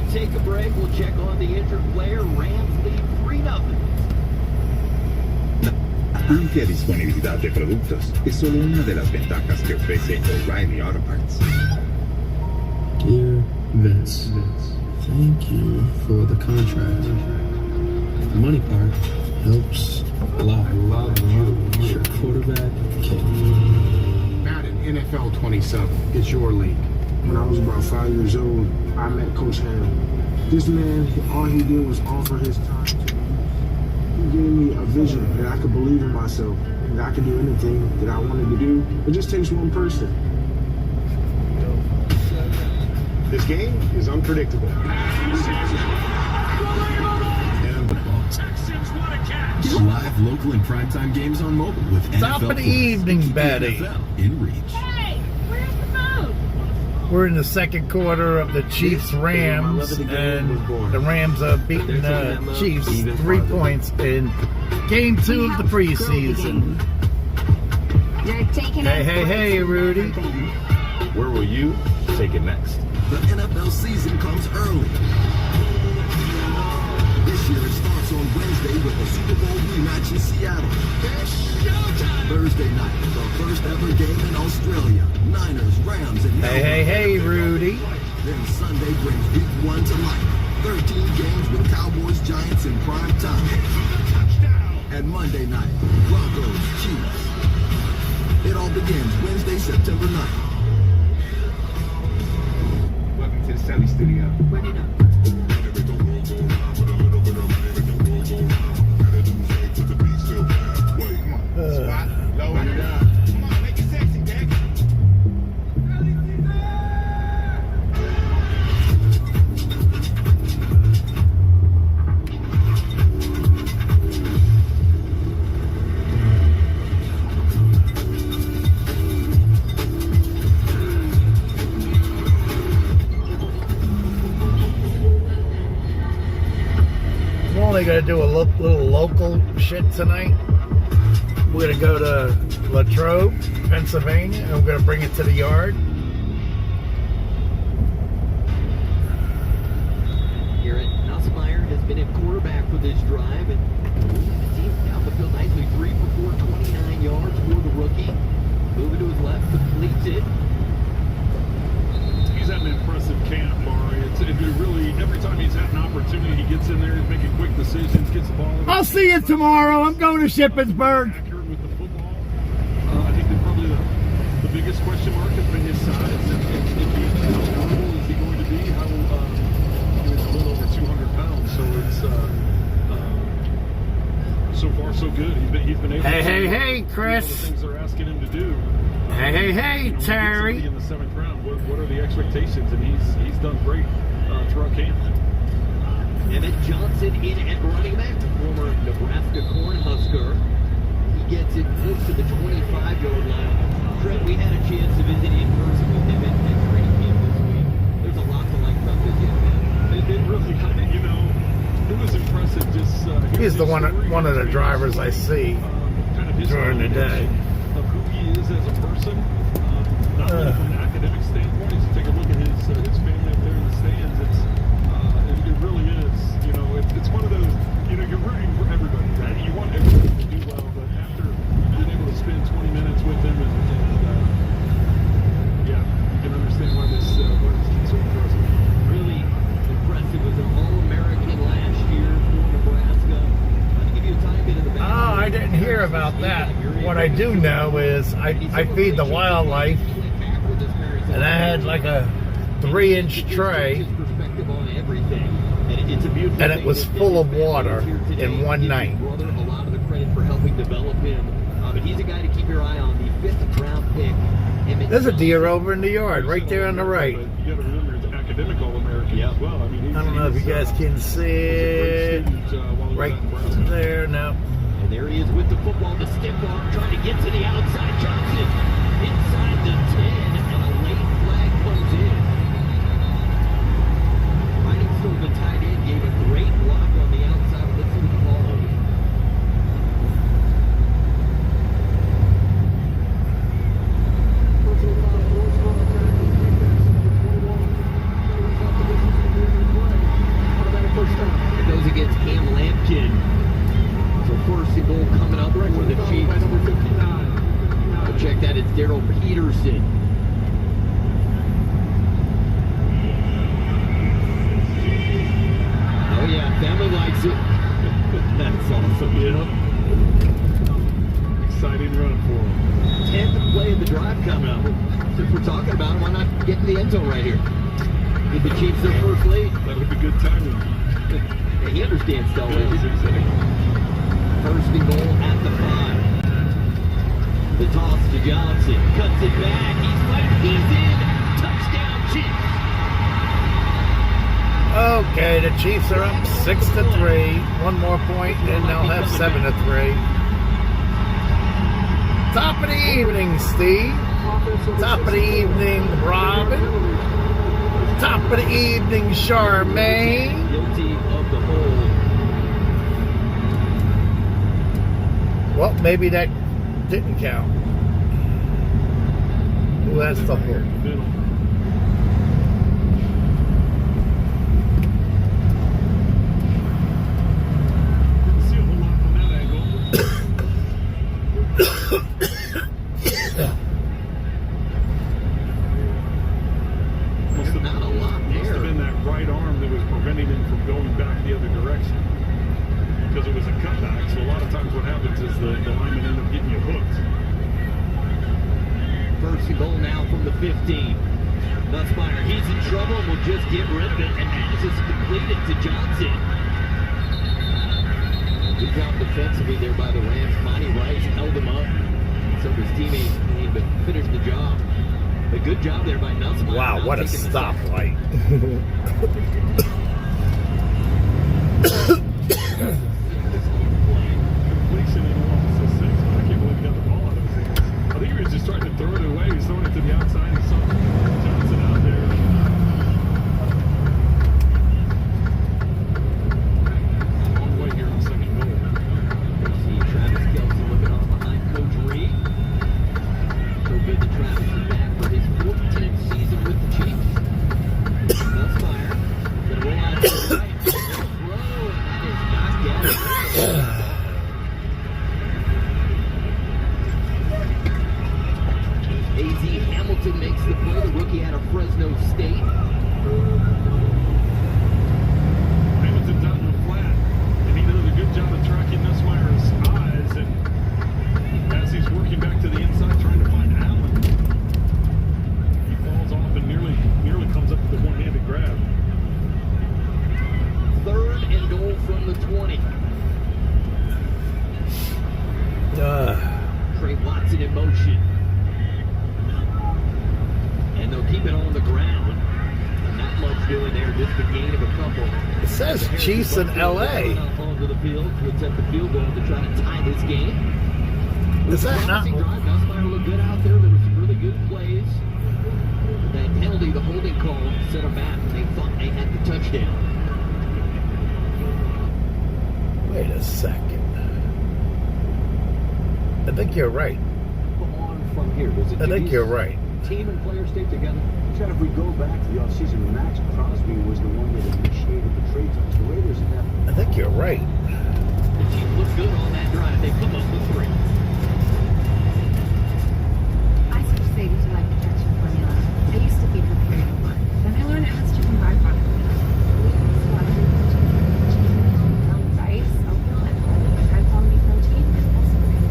We'll take a break. We'll check on the injured player. Rams lead 3-0. Amplia disponibilidad de productos es solo una de las ventajas que ofrece O'Reilly Auto Parts. Dear Vince, thank you for the contract. The money part helps a lot. Your quarterback king. Madden NFL 27. It's your league. When I was about 5 years old, I met Coach Ham. This man, all he did was offer his time to me. He gave me a vision that I could believe in myself, and that I could do anything that I wanted to do. It just takes one person. This game is unpredictable. Get live, local, and primetime games on mobile with Top NFL of the evening, Keep the Betty. NFL in reach. Hey, where's the boat? We're in the second quarter of the Chiefs-Rams, and the Rams are beating the Chiefs 3 points in Game 2 of the preseason. They're taking it. Hey, Rudy. Where will you take it next? The NFL season comes early. This year it starts on Wednesday with the Super Bowl rematch in Seattle. Thursday night, the first ever game in Australia. Niners, Rams, and Hey, Rudy. Then Sunday brings week 1 to life. 13 games with Cowboys, Giants in prime time. And Monday night, Broncos, Chiefs. It all begins Wednesday, September 9th. Welcome to the Sally Studio. Spot, low it up. Come on, make it sexy, Dick. We're only going to do a little local shit tonight. We're going to go to Latrobe, Pennsylvania, and we're going to bring it to the yard. Garrett Nussmeier has been at quarterback for this drive, and the team down the field nicely. 3 for 4, 29 yards for the rookie. Moving to his left, completes it. He's had an impressive camp, Mari. It really, every time he's had an opportunity, he gets in there, he's making quick decisions, gets the ball. I'll see you tomorrow. I'm going to Shippensburg. Accurate with the football. I think that probably the biggest question mark has been his size. How durable is he going to be? He's a little over 200 pounds, so it's so far so good. He's been able to do Hey, Chris. the things they're asking him to do. Hey, Terry. In the 7th round, what are the expectations? And he's done great throughout camp. Emmett Johnson in at running back, the former Nebraska Cornhusker. He gets it close to the 25-yard line. Trent, we had a chance to visit in person with him at training camp this week. There's a lot to like about this young man. It really, it was impressive. Just He's the one of the drivers I see kind of his during the day. of who he is as a person. Not only from an academic standpoint, you take a look at his family up there in the stands. It really is. It's one of those. You're rooting for everybody. Right? You want everybody to do well, but after being able to spend 20 minutes with him, yeah, you can understand why this kid's so impressive. Really impressive. Was an All-American last year for Nebraska. To give you a tiny bit of the background. I didn't hear about that. What I do know is I feed the wildlife, and I had like a 3-inch tray, and it was full of water in one night. A lot of the credit for helping develop him. But he's a guy to keep your eye on. The 5th round pick. There's a deer over in the yard, right there on the right. But you got to remember, he's an academic All-American as well. I mean, I don't know if you guys can see it. Right there, no. And there he is with the football, the stiff arm, trying to get to the outside. Johnson inside the 10, and a late flag comes in. Riding still the tight end gave a great block on the outside. Let's see the ball. Personal foul force on the tackle. get in the end zone right here. Give the Chiefs their first lead. That would be good timing. Yeah, he understands StarLinks. First and goal at the 5. The toss to Johnson. Cuts it back. He's fighting. He's in. Touchdown, Chiefs. Okay, the Chiefs are up 6-3. One more point, and they'll have 7-3. Top of the evening, Steve. Top of the evening, Robin. Top of the evening, Charmaine. Guilty of the hold. Well, maybe that didn't count. Who has the hold? See a whole lot from that angle. Not a lot Must have there. been that right arm that was preventing him from going back the other direction. Because it was a cutback, so a lot of times what happens is the linemen end up getting you hooked. First and goal now from the 15. Nussmeier, he's in trouble and will just get rid of it, and as it's completed to Johnson. Good job defensively there by the Rams. Monty Rice held him up. So his teammates need to finish the job. A good job there by Nussmeier. Wow, Not what a taking the sack. stoplight. Completion in all of 6. I can't believe he got the ball out of his hands. I think he was just trying to throw it away. He was throwing it to the outside and saw Johnson out there. Long way here on second goal. You see Travis Kelce looking on behind Coach Reed. So good that Travis is back for his 14th season with the Chiefs. Nussmeier gonna roll out to the right. Throw, and that is knocked down. AZ Hamilton makes the play. The rookie out of Fresno State. Hamilton's out in the flat, and he does a good job of tracking Nussmeier's eyes. And as he's working back to the inside, trying to find Allen, he falls off and nearly comes up with a one-handed grab. Third and goal from the 20. Trey Watson in motion. And they'll keep it on the ground. Not much doing there, just a gain of a couple. It says Chiefs in LA. Onto the field to attempt the field goal to try to tie this game. Is that not? Drive. Nussmeier looked good out there. There were some really good plays. That penalty, the holding call, set them back, and they thought they had the touchdown. Wait a second. I think you're right. On from here. Does it I think you're right. Team and players stay together. Chad, if we go back to the offseason, Max Crosby was the one that initiated the trade talks. The Raiders have. I think you're right. The team looked good on that drive. They come up with 3. I switched savings to life protection formula. I used to feed for period of blood. Then I learned it has chicken byproduct. Rice, oatmeal, and high quality protein is also great.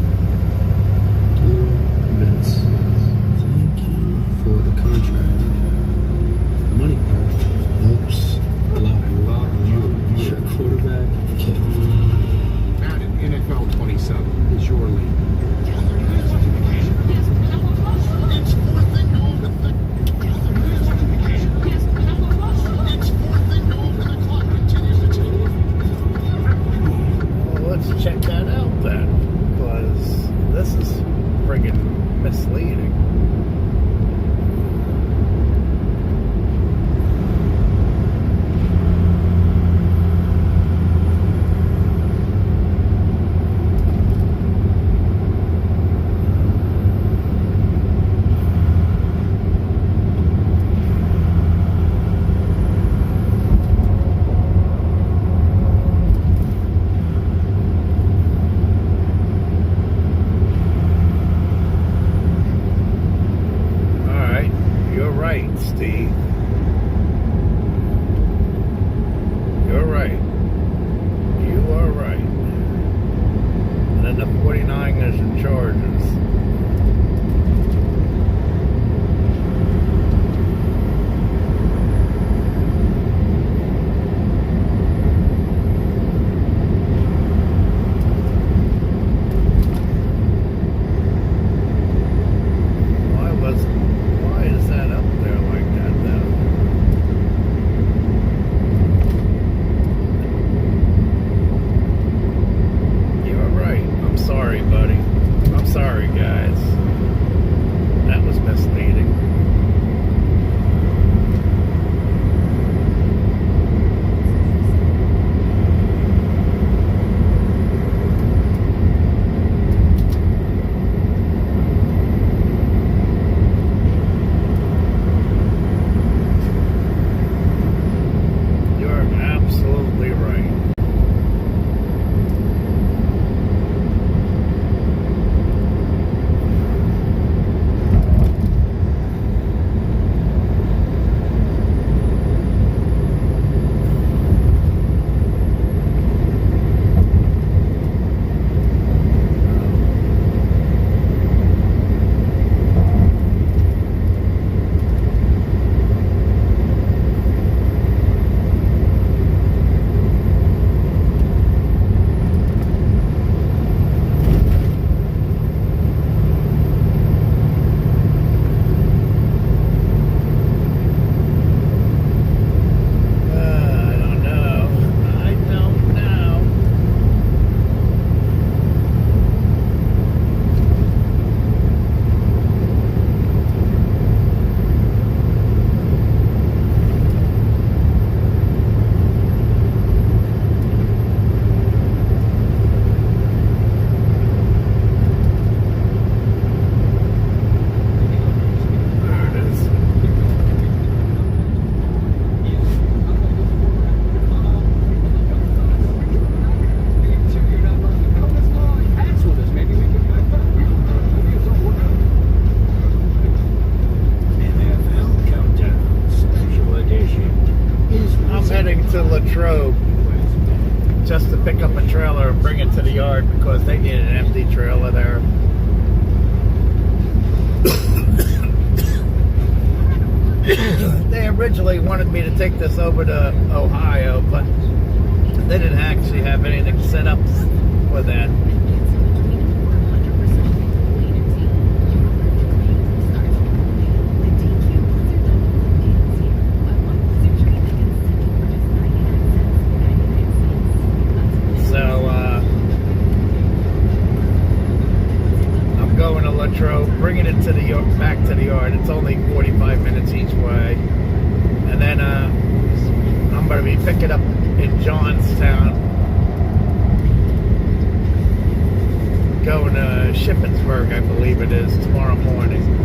Vince, thank you for the contract. The money part helps a lot. Your quarterback, kid. Madden NFL 27 is your league. Well, let's check that out then, because this is friggin' misleading. Steve. You're right. You are right. And then the 49ers and Chargers. to Latrobe just to pick up a trailer and bring it to the yard because they need an empty trailer there. They originally wanted me to take this over to Ohio, but they didn't actually have anything set up for that. I'm going to Latrobe, bringing it to the back to the yard. It's only 45 minutes each way, and then I'm going to be picking up in Johnstown, going to Shippensburg, I believe it is, tomorrow morning.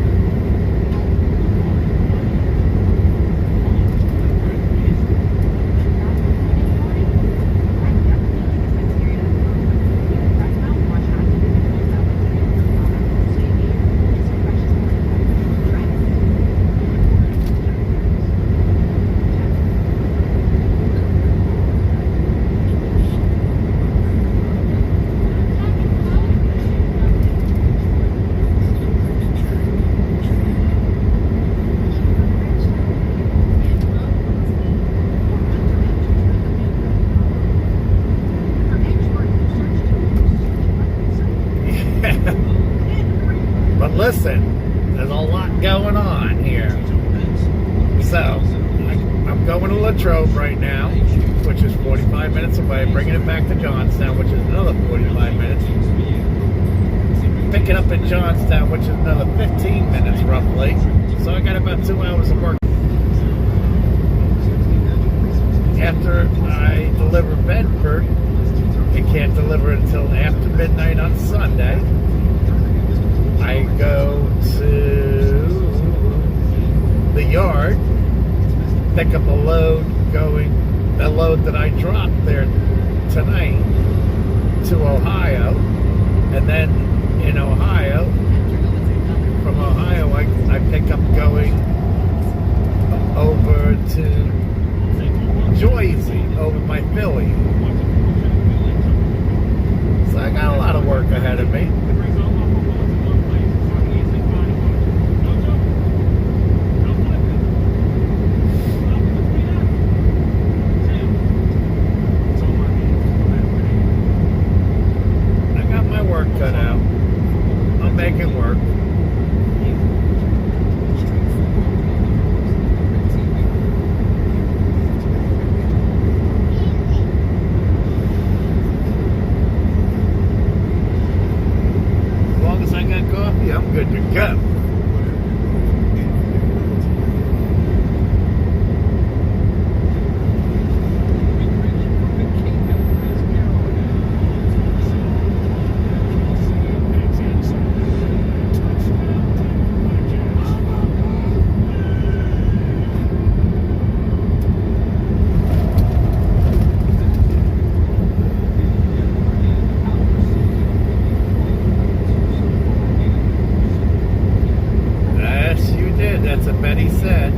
But listen, there's a lot going on here. So, I'm going to Latrobe right now, which is 45 minutes away, bringing it back to Johnstown, which is another 45 minutes. Picking up in Johnstown, which is another 15 minutes roughly. So I got about 2 hours of work. After I deliver Bedford, it can't deliver until after midnight on Sunday. I go to the yard, pick up a load that I dropped there tonight to Ohio, and then in Ohio, from Ohio I pick up going over to Jersey, over my Philly. So I got a lot of work ahead of me. Cut out. I'll make it work. As long as I got coffee, I'm good to go. That's what Betty said.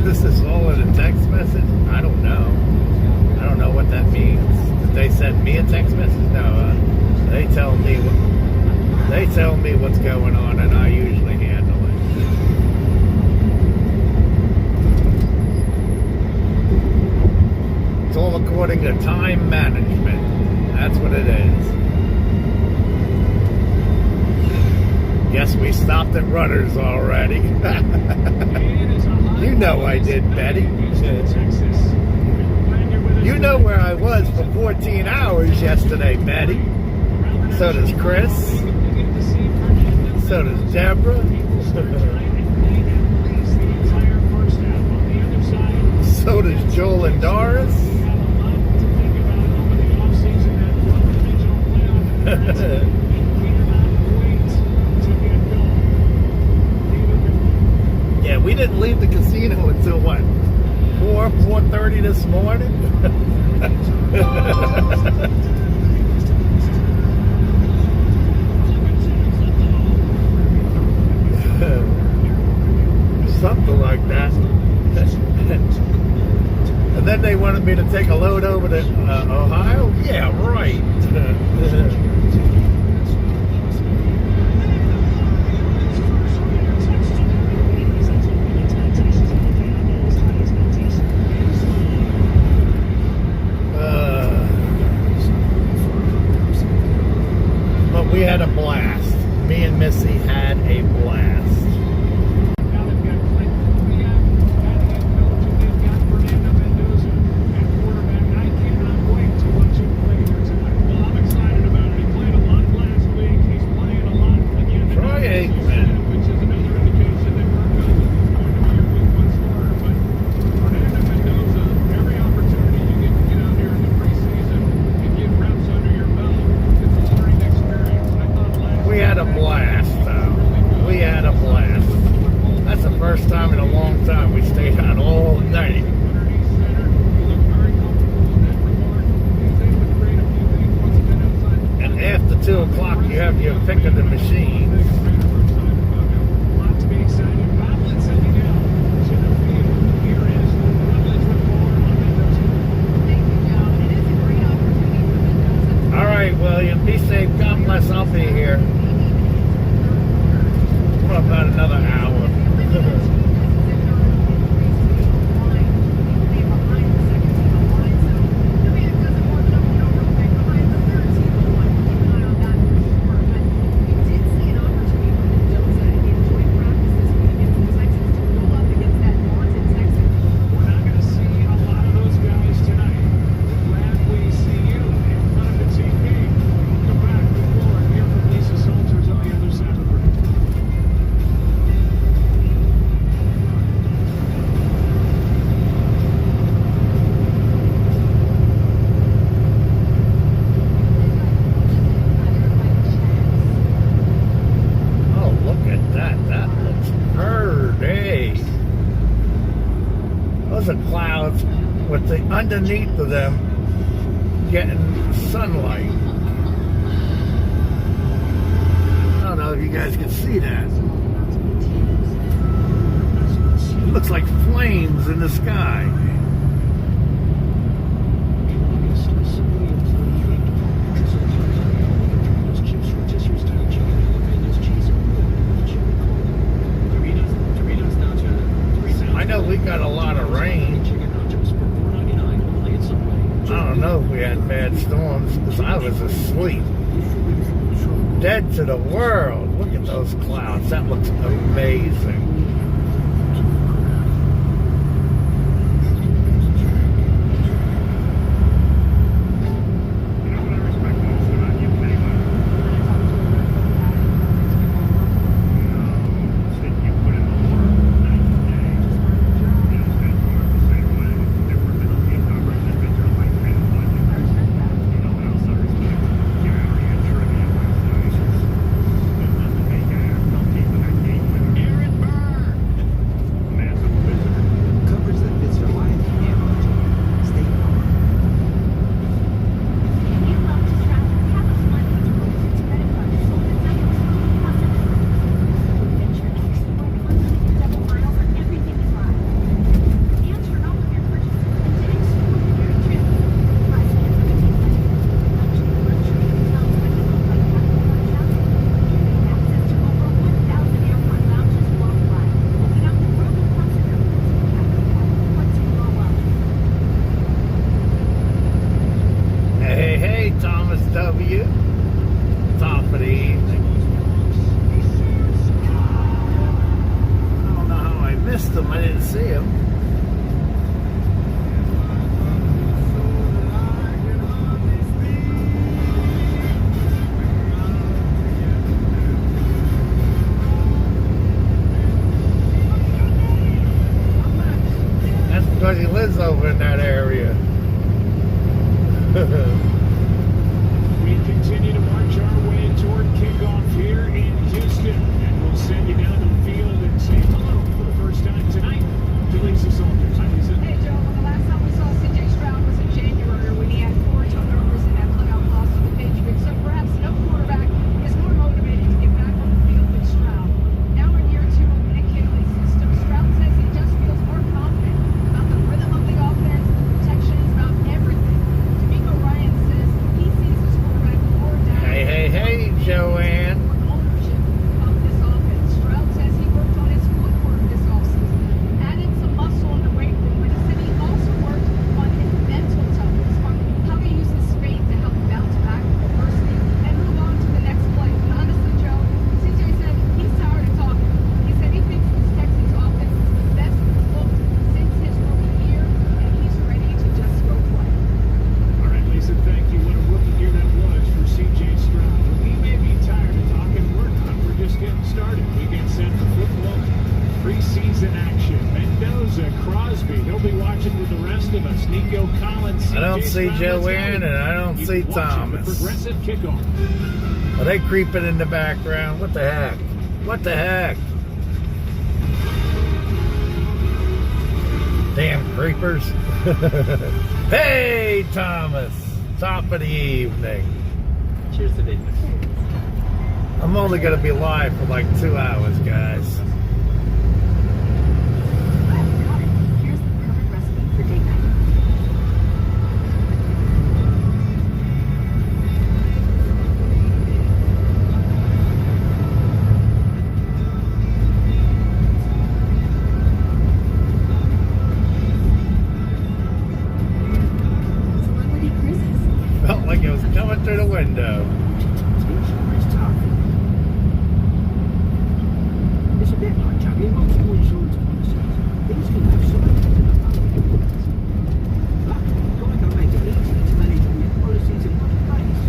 This is all in a text message? I don't know. I don't know what that means. Did they send me a text message? No. They tell me what's going on, and I usually handle it. It's all according to time management. That's what it is. Guess we stopped at Rudders already. You know I did, Betty. You know where I was for 14 hours yesterday, Betty. So does Chris. So does Deborah. So does Joel and Doris. Yeah, we didn't leave the casino until what? 4:30 this morning? over to Ohio? Yeah, right. But we had a blast. Me and Missy had a blast. We had a blast, though. We had a blast. That's the first time in a long time we stayed out all night. And after 2 o'clock, you have your pick of the machines. All right, William, be safe. God bless. I'll be here for about another hour. Those are clouds with the underneath of them getting sunlight. I don't know if you guys can see that. It looks like flames in the sky. I know we got a lot of rain. I don't know if we had bad storms because I was asleep. Dead to the world. Look at those clouds. That looks amazing. Top of the evening. I don't know how I missed him. I didn't see him. That's because he lives over in that area. We continue to march our way toward kickoff here in Houston, and we'll send you down to the field and say hello for the first time tonight to Lisa Salters. Hi, Lisa. Hey, Joe. Well, the last time we saw C.J. Stroud was in January when he had 4 turnovers in that playoff loss to the Patriots. So perhaps no quarterback is more motivated to get back on the field than Stroud. Now in year 2 of Nick Haley's system, Stroud says he just feels more confident about the rhythm of the offense, the protections, about everything. Nico Collins. I don't CJ see Stroud, Joanne, and I don't see You're watching Thomas. The Progressive Kickoff. Are they creeping in the background? What the heck? What the heck? Damn creepers. Hey, Thomas. Top of the evening. Cheers to David. I'm only going to be live for like 2 hours, guys. Here's the perfect recipe for date night. Celebrity cruises. Felt like it was coming through the window. It's a bit like juggling multiple insurance policies. These can have side effects in the public. Luckily, Geico make it easy to manage all your policies in one place.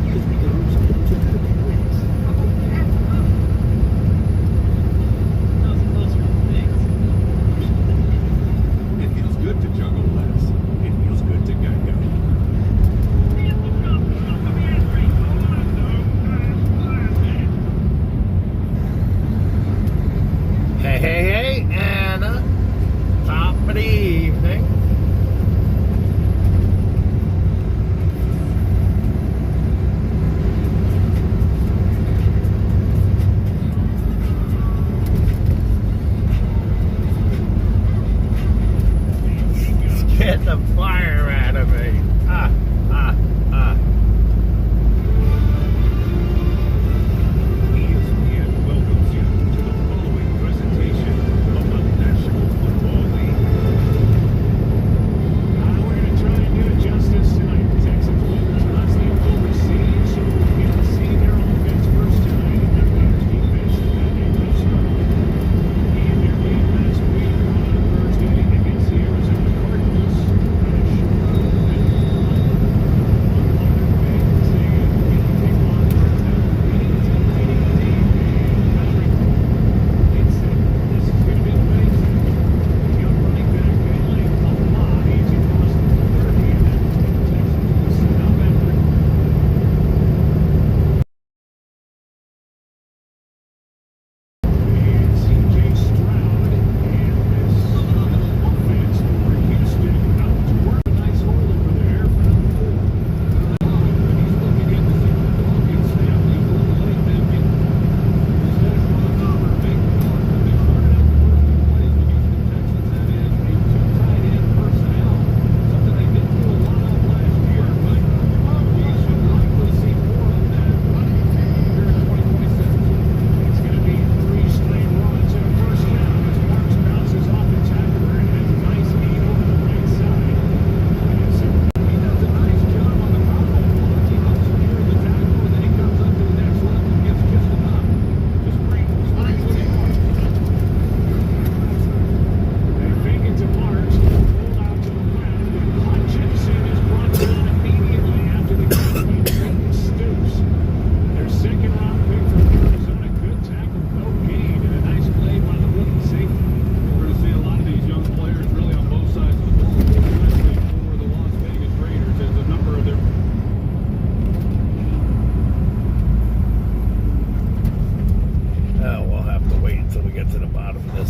Use the rules to know their limits. Avoid the hassle. Those are the things. It feels good to juggle less. It feels good to Geico. Hey, hey, hey, Anna. Top of the evening. Get the fire out of me. Ah, ah, ah. ESPN welcomes you to the following presentation of the National Football League. We're going to try and do it justice tonight. Texans will constantly oversee, so we'll get to see their offense first tonight and their Bears defense that they will struggle. And their game last week on Thursday against the Arizona Cardinals.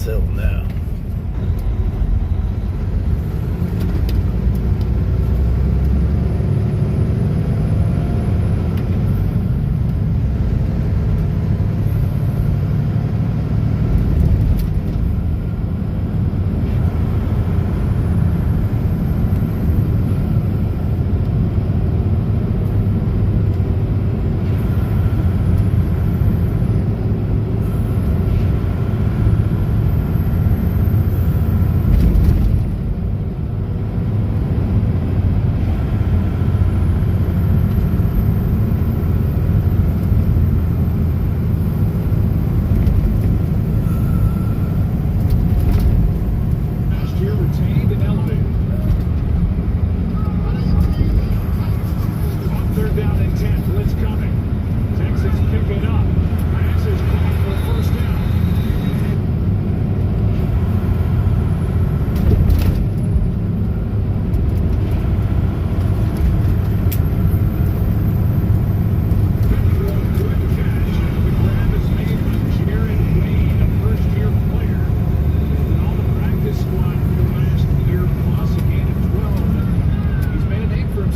Hill now.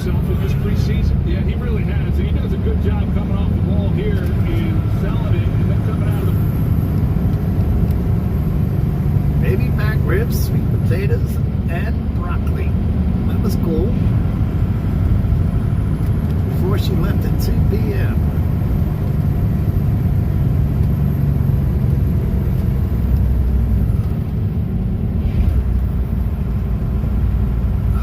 himself in this preseason. Yeah, he really has. He does a good job coming off the ball here and selling it, and then coming out of the... Baby back ribs, sweet potatoes, and broccoli. That was cool. Before she left at 2 p.m.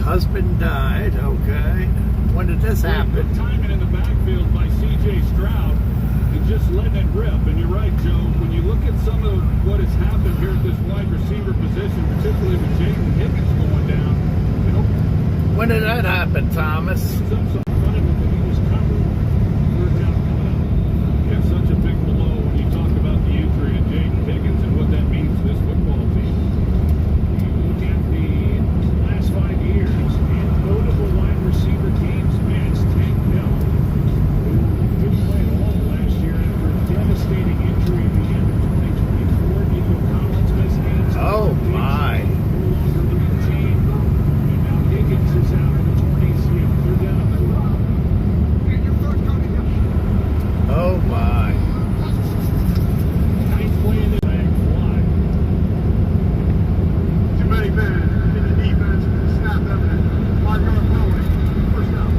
Husband died, okay. When did this happen? Good timing in the backfield by C.J. Stroud and just letting it rip. And you're right, Joe, when you look at some of what has happened here at this wide receiver position, particularly with Jaden Higgins going down, you know, When did that happen, Thomas? Yeah, such a big blow when you talk about the injury to Jaden Higgins and what that means to this football team. You look at the last 5 years, and notable wide receiver teams, man, it's Tank Hill, who didn't play at all last year after a devastating injury at the end of 2024. Nico Collins missed games. Oh, my. No longer with the team. And now Higgins is out of the 20s. They're down to Oh, my. ninth play in the bag fly. Too many men in the defense. Snap evident. 5-yard penalty. First down.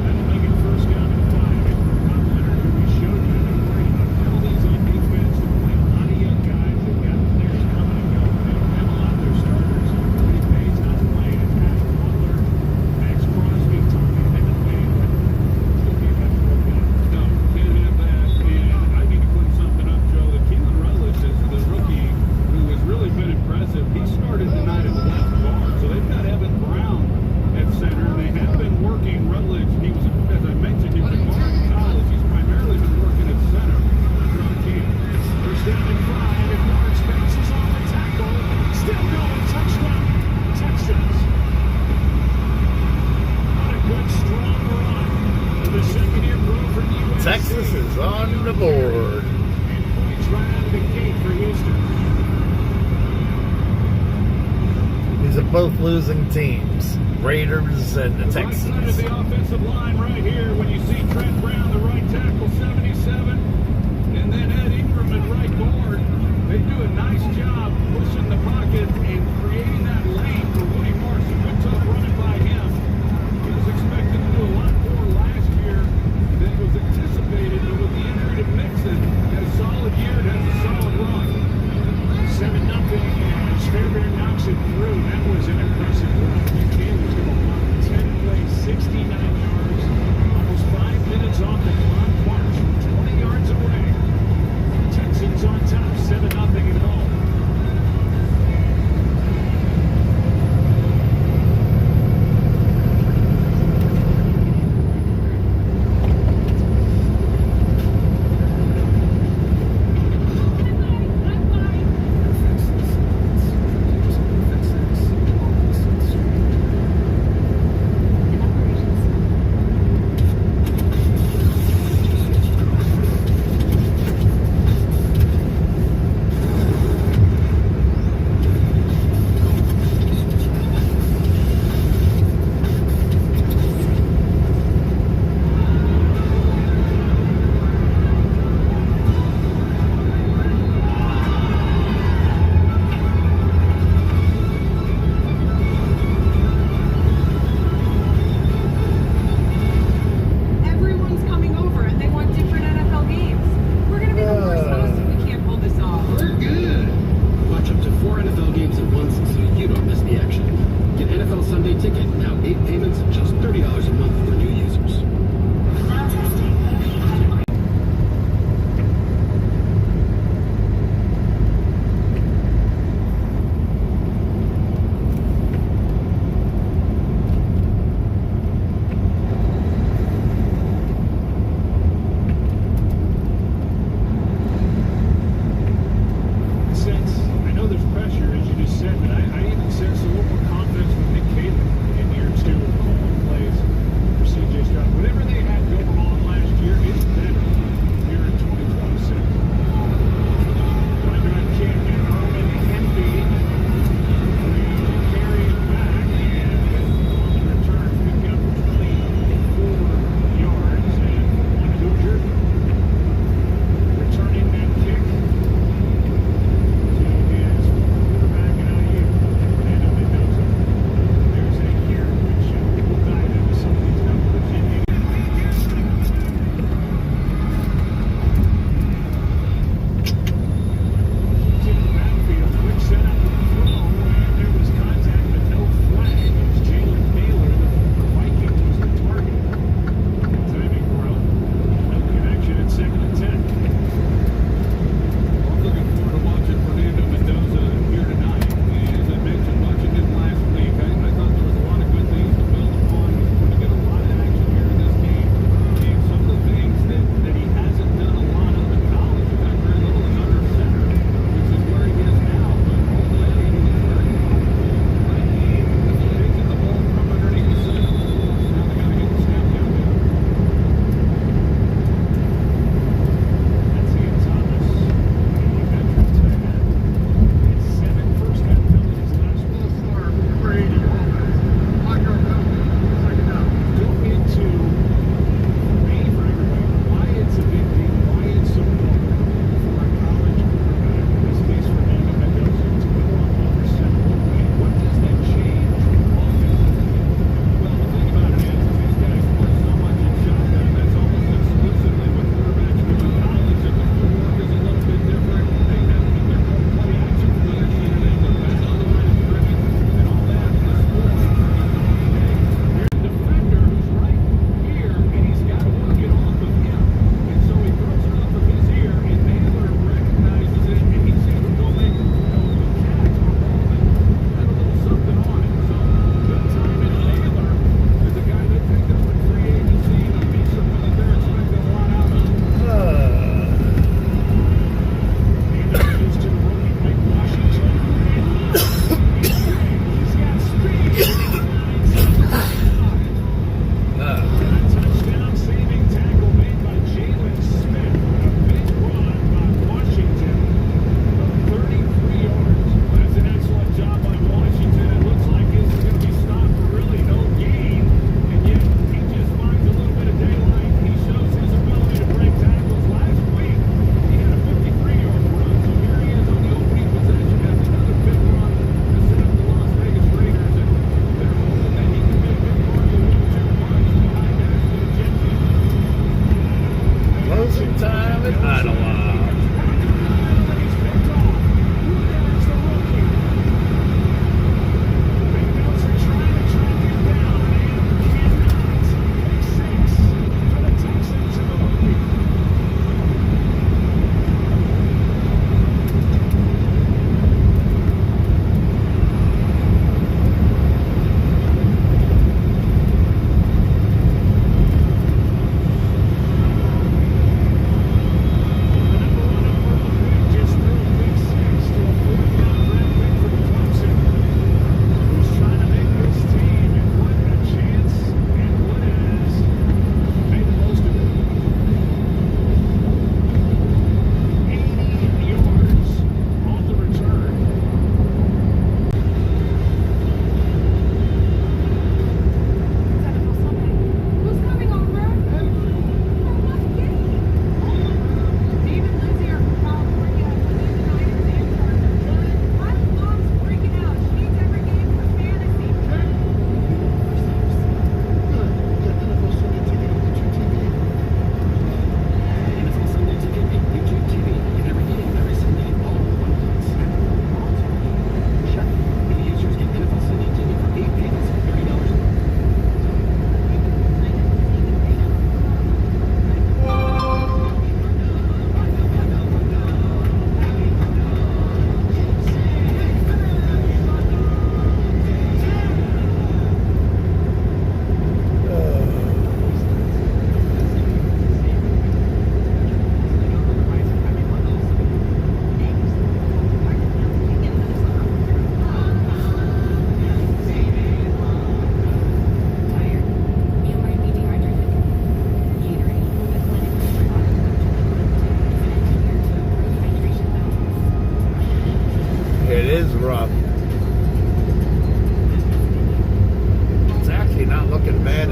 That'll make it first down and 5. And for Bob Leonard, who we showed you, they're worried about penalties on defense. They're playing a lot of young guys. They've got players coming and going. They don't have a lot of their starters. Pretty Pay's not playing. It's Matt Butler, Max Crosby, Tommy Hemingway. But still can't have to work out. No, can't have that. And I need to clean something up, Joe. The Keelan Rutledge is the rookie who has really been impressive. He started tonight at the left guard, so they've got Evan Brown at center. They have been working Rutledge. He was, as I mentioned, he was a guard in college. He's primarily been working at center from camp. First down and 5, and Lawrence bounces off the tackle. Still going, touchdown, Texans. What a good, strong run for the second-year pro for USC. Texas is on the board. And points right out of the gate for Houston. These are both losing teams. Raiders and the Right side of Texans. the offensive line right here when you see Trent Brown, the right tackle, 77, and then Ed Ingram at right guard. They do a nice job pushing the pocket and creating that lane for Woody Morris. A good tough running by him. He was expected to do a lot more last year than was anticipated, but with the injury to Mixon, had a solid year and has a solid run. 7-0 as Fairbairn knocks it through. That was an impressive run. UT was going to run 10 plays, 69 yards, almost 5 minutes off the clock. March 20 yards away. Texans on top, 7-0 at home.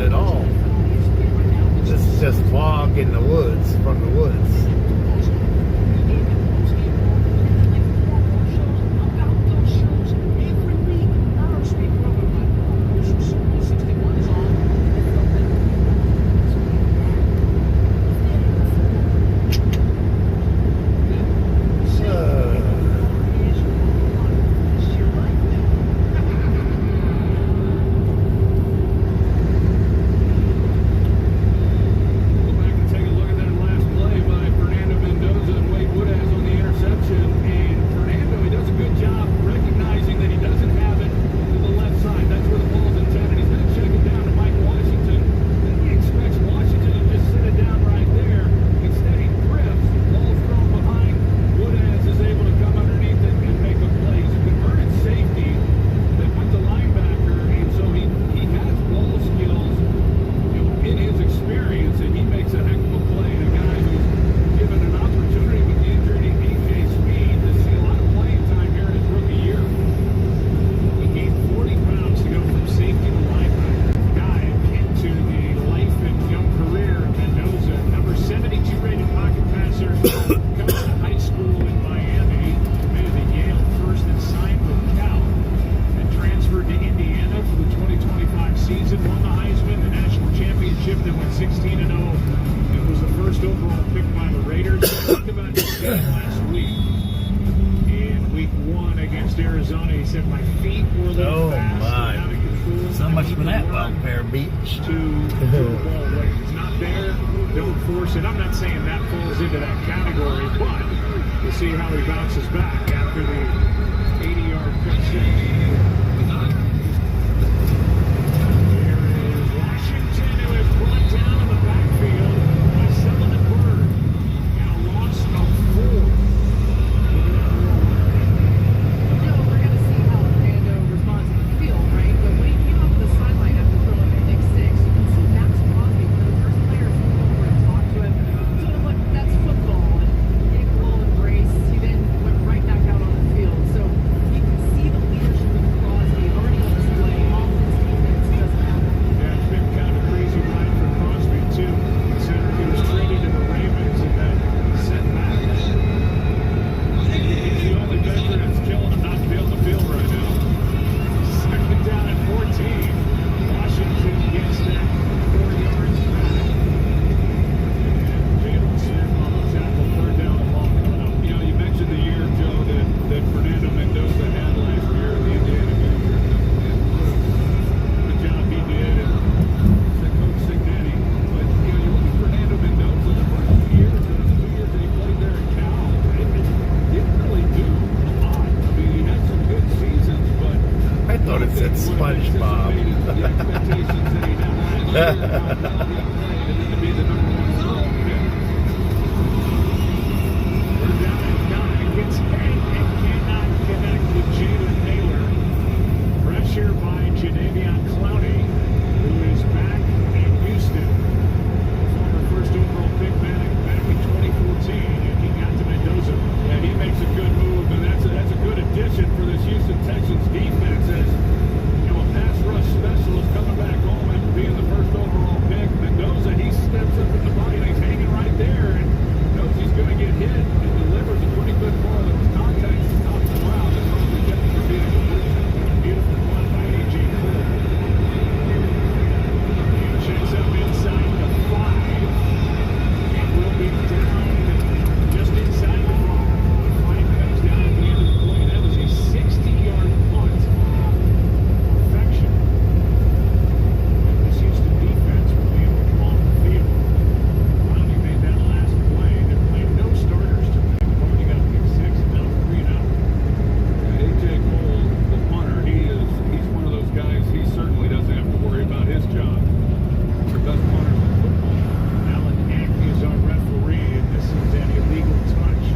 at all. This is just fog in the woods, from the woods. Go back and take a look at that last play by Fernando Mendoza and Wade Woodaz on the interception. And Fernando, he does a good job recognizing that he doesn't have it to the left side. That's where the ball's intended. He's going to check it down to Mike Washington. And he expects Washington to just sit it down right there. Instead, he drifts. Ball's thrown behind. Woodaz is able to come underneath it and make a play. He's a converted safety that went to linebacker, and so he has ball skills, you know, in his experience, and he makes a heck of a play. And a guy who's given an opportunity with the injury to AJ Speed to see a lot of playing time here in his rookie year. He gained 40 pounds to go from safety to linebacker. Dive into the life and young career of Mendoza. Number 72 rated pocket passer. Comes to high school in Miami. Committed to Yale first and signed with Cal. And transferred to Indiana for the 2025 season. Won the Heisman, the national championship that went 16-0. It was the first overall pick by the Raiders. We talked about this game last week. In week 1 against Arizona, he said, my feet were a little Oh, fast my. and out of control. So much I for need that to learn Wildfire Beach. to the ball. When it's not there, don't force it. I'm not saying that falls into that category, but we'll see how he bounces back after the 80-yard pick six. Here is Washington, who is brought down in the backfield by Sullivan Bird. And a loss of 4. You know, we're going to see how Fernando responds to the field, right? But when he came off the sideline after throwing their pick six, you can see Max Crosby, one of the first players to come over and talk to him, sort of like, that's football, and gave a little embrace. He then went right back out on the field. So you can see the leadership of Crosby already on display. Offense, defense, doesn't matter. Yeah, it's been kind of a crazy ride for Crosby, too. Considering he was traded to the Ravens and then sent back. He's the only veteran that's killing him not to be on the field right now. Second down at 14. Washington gets that 4 yards back. And Jalen Smith on the tackle, third down and long. You know, you mentioned the year, Joe, that Fernando Mendoza had last year in the Indiana game. The job he did, and Coach Signetti. But, you know, you look at Fernando Mendoza, the first 2 years, those 2 years that he played there at Cal, it didn't really do a lot. I mean, he had some good seasons, but I thought it said SpongeBob. the expectations that he had last year, how well he played, and then to be the number 1 overall pick. We're down at 9. Gets hit and cannot connect with Jalen Naylor. Pressure by Jadeveon Clowney, who is back in Houston. Former first overall pick back in 2014, and he got to Mendoza. And he makes a good move, and that's a good addition for this Houston Texans defense. As you know, a pass rush specialist coming back home after being the first overall pick. Mendoza, he steps up in the body, and he's hanging right there, and knows he's going to get hit, and delivers a pretty good ball. That was contact to the top of the round. That's probably kept him from being completed. Beautiful run by A.J. Cole. And checks up inside the 5. And will be down just inside the 5. The flag comes down at the end of the play. That was a 60-yard punt. Perfection. And this Houston defense will be able to come off the field. Clowney made that last play. They're playing no starters tonight. They've already got a pick 6 and now 3 and out. A.J. Cole, the punter, he's one of those guys, he certainly doesn't have to worry about his job. The best punter in football. Alan Eck is our referee, and this is an illegal touch.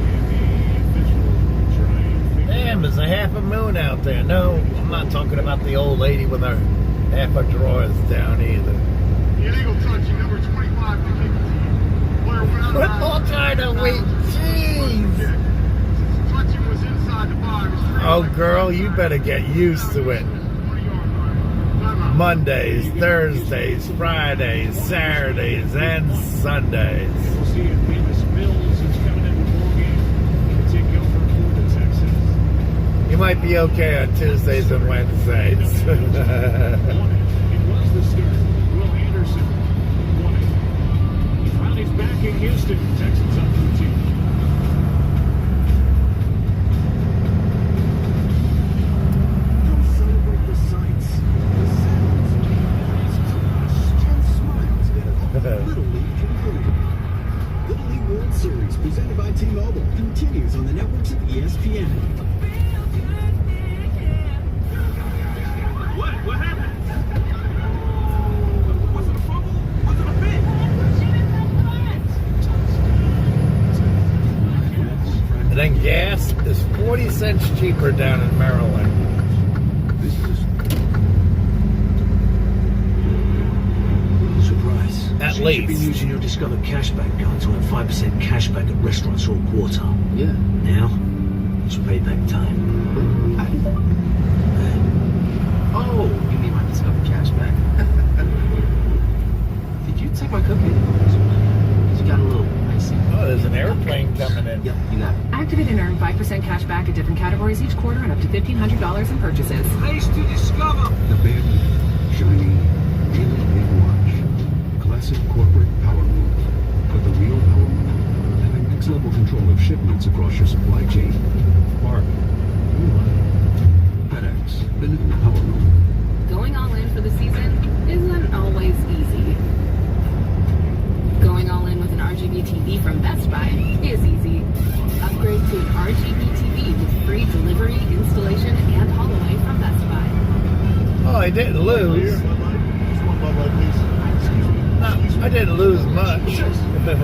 And the official will try and figure Damn, there's a half a moon out there. No, I'm not talking about the old lady with her half her drawers down either. Illegal touching, number 25 to kick the team. Player went out of Football bounds. trying to wait. Jeez. Since the touching was inside the 5, it's Oh, girl, you better get used to it. Mondays, Thursdays, Fridays, Saturdays, and Sundays. We'll see if Davis Mills is coming in the ball game to take over for the Texans. You might be okay on Tuesdays and Wednesdays. It was the start. Will Anderson won it. Riley's back in Houston. Texans up 13. Come celebrate the sights, the sounds, and smiles that Little League can bring. Little League World Series presented by T-Mobile continues on the networks of ESPN. What happened? Was it a fumble? Was it a bit? And then gas is 40 cents cheaper down in Maryland. Surprise. At You should be least. using your Discover cashback card to earn 5% cashback at restaurants all quarter. Yeah. Now, it's payback time. Oh, you mean my Discover cashback? Did you take my cookie? You got a little icy. Oh, there's an airplane coming in. Yep, you got it. Activate and earn 5% cash back at different categories each quarter and up to $1,500 in purchases. Race to Discover. The big, shiny, daily big watch. Classic corporate power move. But the real power move, having next level control of shipments across your supply chain. Mark, FedEx, the new power move. Going all in for the season isn't always easy. Going all in with an RGB TV from Best Buy is easy. Upgrade to an RGB TV with free delivery, installation, and haul away from Best Buy. Oh, I didn't lose. Just one Bud Light, please. Excuse me. No, I didn't lose much. That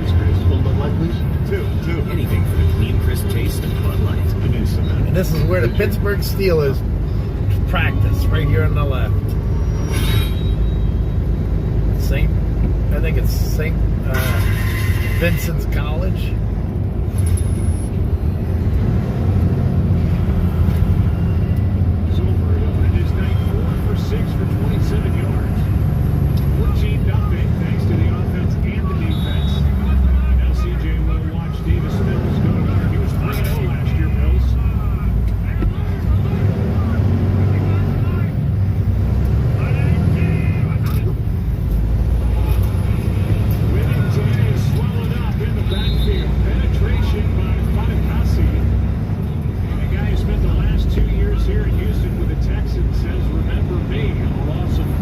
is Chris. One Bud Light, please. Two. Anything for the clean, crisp taste of Bud Light. I need some. And this is where the Pittsburgh Steelers practice, right here on the left. I think it's St. Vincent's College. Silver opened his night 4 for 6 for 27 yards. 14-0 thanks to the offense and the defense. Now CJ will watch Davis Mills go to work. He was 3-0 last year, Mills. Whittington is swallowed up in the backfield. Penetration by Fatakasi. And the guy who spent the last 2 years here in Houston with the Texans says, remember me, a loss of 4.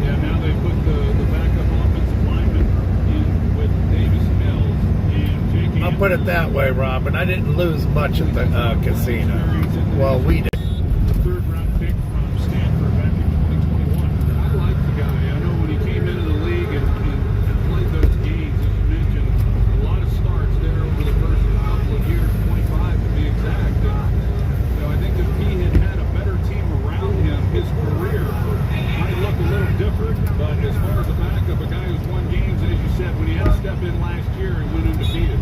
Yeah, now they put the backup offensive lineman in with Davis Mills and Jake. I'll put it that way, Robin. I didn't lose much at the casino. Well, we did. The third-round pick from Stanford back in 2021. I like the guy. I know when he came into the league and played those games, as you mentioned, a lot of starts there over the first couple of years, 25 to be exact. And, I think if he had a better team around him, his career might look a little different. But as far as a backup, a guy who's won games, as you said, when he had to step in last year and went undefeated.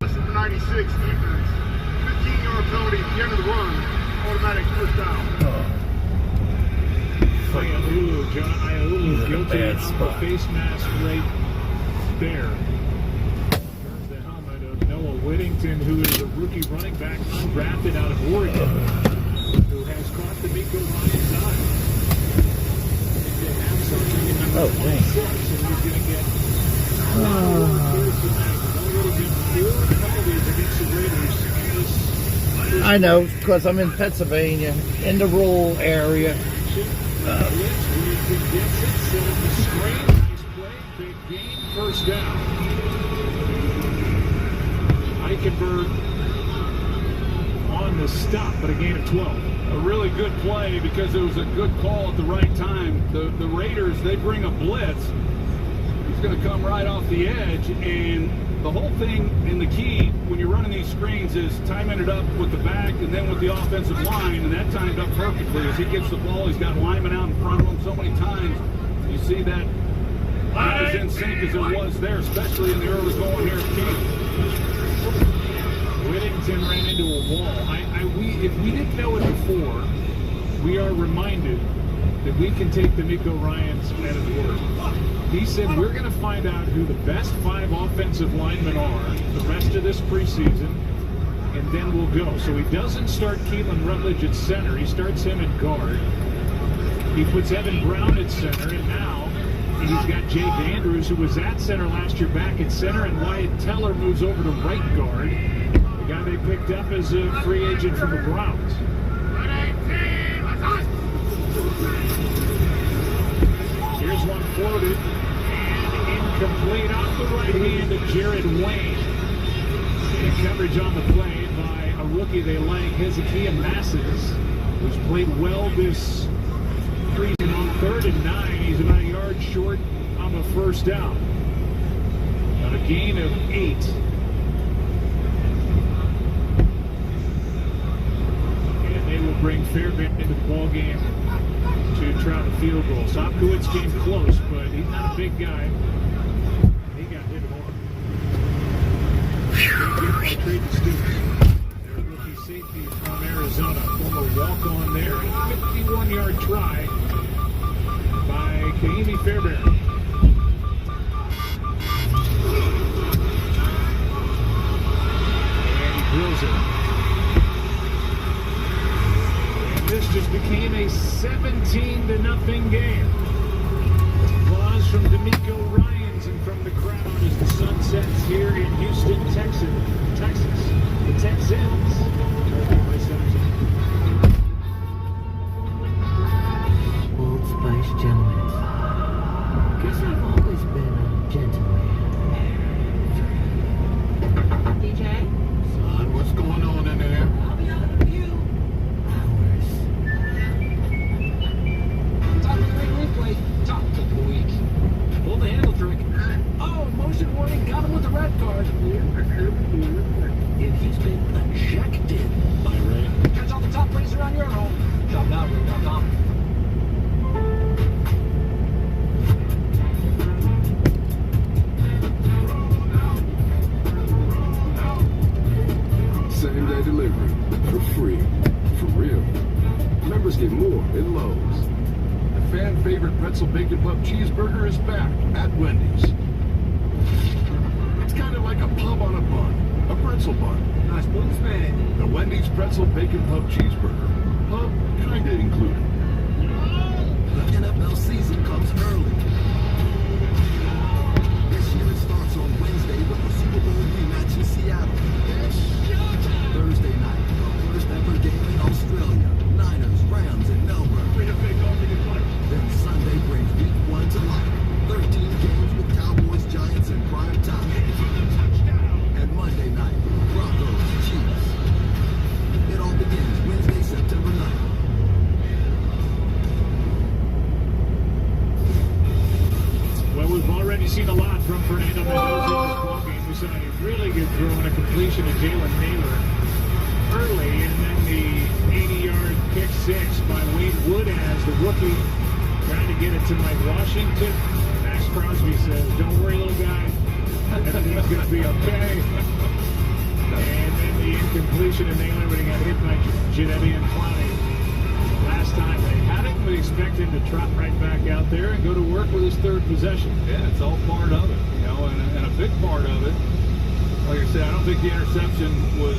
This is the 96 defense. 15-yard penalty at the end of the run. Automatic first down. Ialulu guilty bad of spot. the face mask right there. Turns the helmet of Noah Whittington, who is a rookie running back undrafted out of Oregon, who has caught the Miko Lions' eye. They have something in number 26, and he's going to get 4 carries tonight. He's already got 4 penalties against the Raiders. I know, because I'm in Pennsylvania, in the rural area. Whittington gets it, set up the screen. Nice play, big gain, first down. Eichenberg on the stop, but a gain of 12. A really good play because it was a good call at the right time. The Raiders, they bring a blitz. He's going to come right off the edge, and the whole thing and the key when you're running these screens is timing it up with the back and then with the offensive line, and that timed up perfectly. As he gets the ball, he's got linemen out in front of him so many times. You see that as in sync as it was there, especially in the early going here at King. Whittington wall. If we didn't know it before, we are reminded that we can take the Nico Ryans at his word. He said we're going to find out who the best 5 offensive linemen are the rest of this preseason, and then we'll go. So he doesn't start Keelan Rutledge at center. He starts him at guard. He puts Evan Brown at center, and now he's got Jake Andrews, who was at center last year, back at center, and Wyatt Teller moves over to right guard. The guy they picked up as a free agent from the Browns. Here's one floated and incomplete off the right hand of Jared Wayne. And coverage on the play by a rookie they like, Hezekiah Masses, who's played well this preseason. On 3rd and 9, he's about a yard short on the first down. On a gain of 8. And they will bring Fairbairn into the ball game to try the field goal. Sopkowitz came close, but he's not a big guy. He got hit hard. Trade the Stoops. Their rookie safety from Arizona. Former walk-on there. A 51-yard try by Kahimi Fairbairn. And he drills it. This just became a 17-0 game. Applause from D'Amico Ryans and from the crowd as the sun sets here in Houston, Texas. The Texans by 17. Old Spice gentlemen. Guess I've always been a gentleman. DJ? Son, what's going on in there? I'll be out of the view. Top of the ring replay. Top of the week. Pull the handle trick. Oh, motion warning, got him with the red card. In Houston, ejected by Ray. Catch all the top plays around your home. ShopNowRing.com. Same-day delivery for free. For real. Members get more at Lowe's. The fan-favorite pretzel bacon pub cheeseburger is back at Wendy's. It's kind of like a pub on a bun. A pretzel bun. Nice spoons, man. The Wendy's pretzel bacon pub cheeseburger. Pub kinda included. The NFL season comes early. This year it starts on Wednesday with the Super Bowl rematch in Seattle. Thursday night, the first ever game in Australia. Niners, Rams, and Melbourne. Then Sunday brings week 1 to life. 13 games with Cowboys, Giants in prime time. And Monday night, Broncos, Chiefs. It all begins Wednesday, September 9th. Well, we've already seen a lot from Fernando Mendoza in this ball game. We saw a really good throw and a completion to Jalen Naylor early, and then the 80-yard pick 6 by Wade Woodaz, the rookie, trying to get it to Mike Washington. Max Crosby says, "Don't worry, little guy. Everything's going to be okay." And then the incompletion of Naylor when he got hit by Gidetti and Clowney. Last time they had it, we expect him to trot right back out there and go to work with his 3rd possession. Yeah, it's all part of it, you know, and a big part of it. Like I said, I don't think the interception was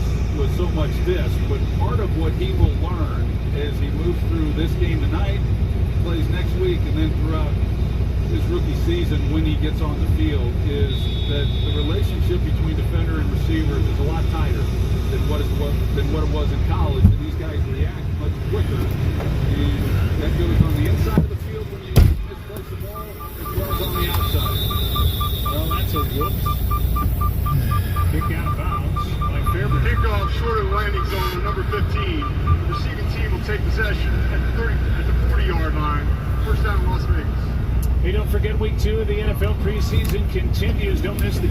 so much this, but part of what he will learn as he moves through this game tonight, plays next week, and then throughout his rookie season when he gets on the field, is that the relationship between defender and receivers is a lot tighter than what it was in college, and these guys react much quicker. And that goes on the inside of the field when you misplace the ball, as well as on the outside. Well, that's a whoops. Kick out of bounds by Fairbairn. Kickoff short of the landing zone on number 15. The receiving team will take possession at the 40-yard line. First down, Las Vegas. Hey, don't forget week 2 of the NFL preseason continues. Don't miss the...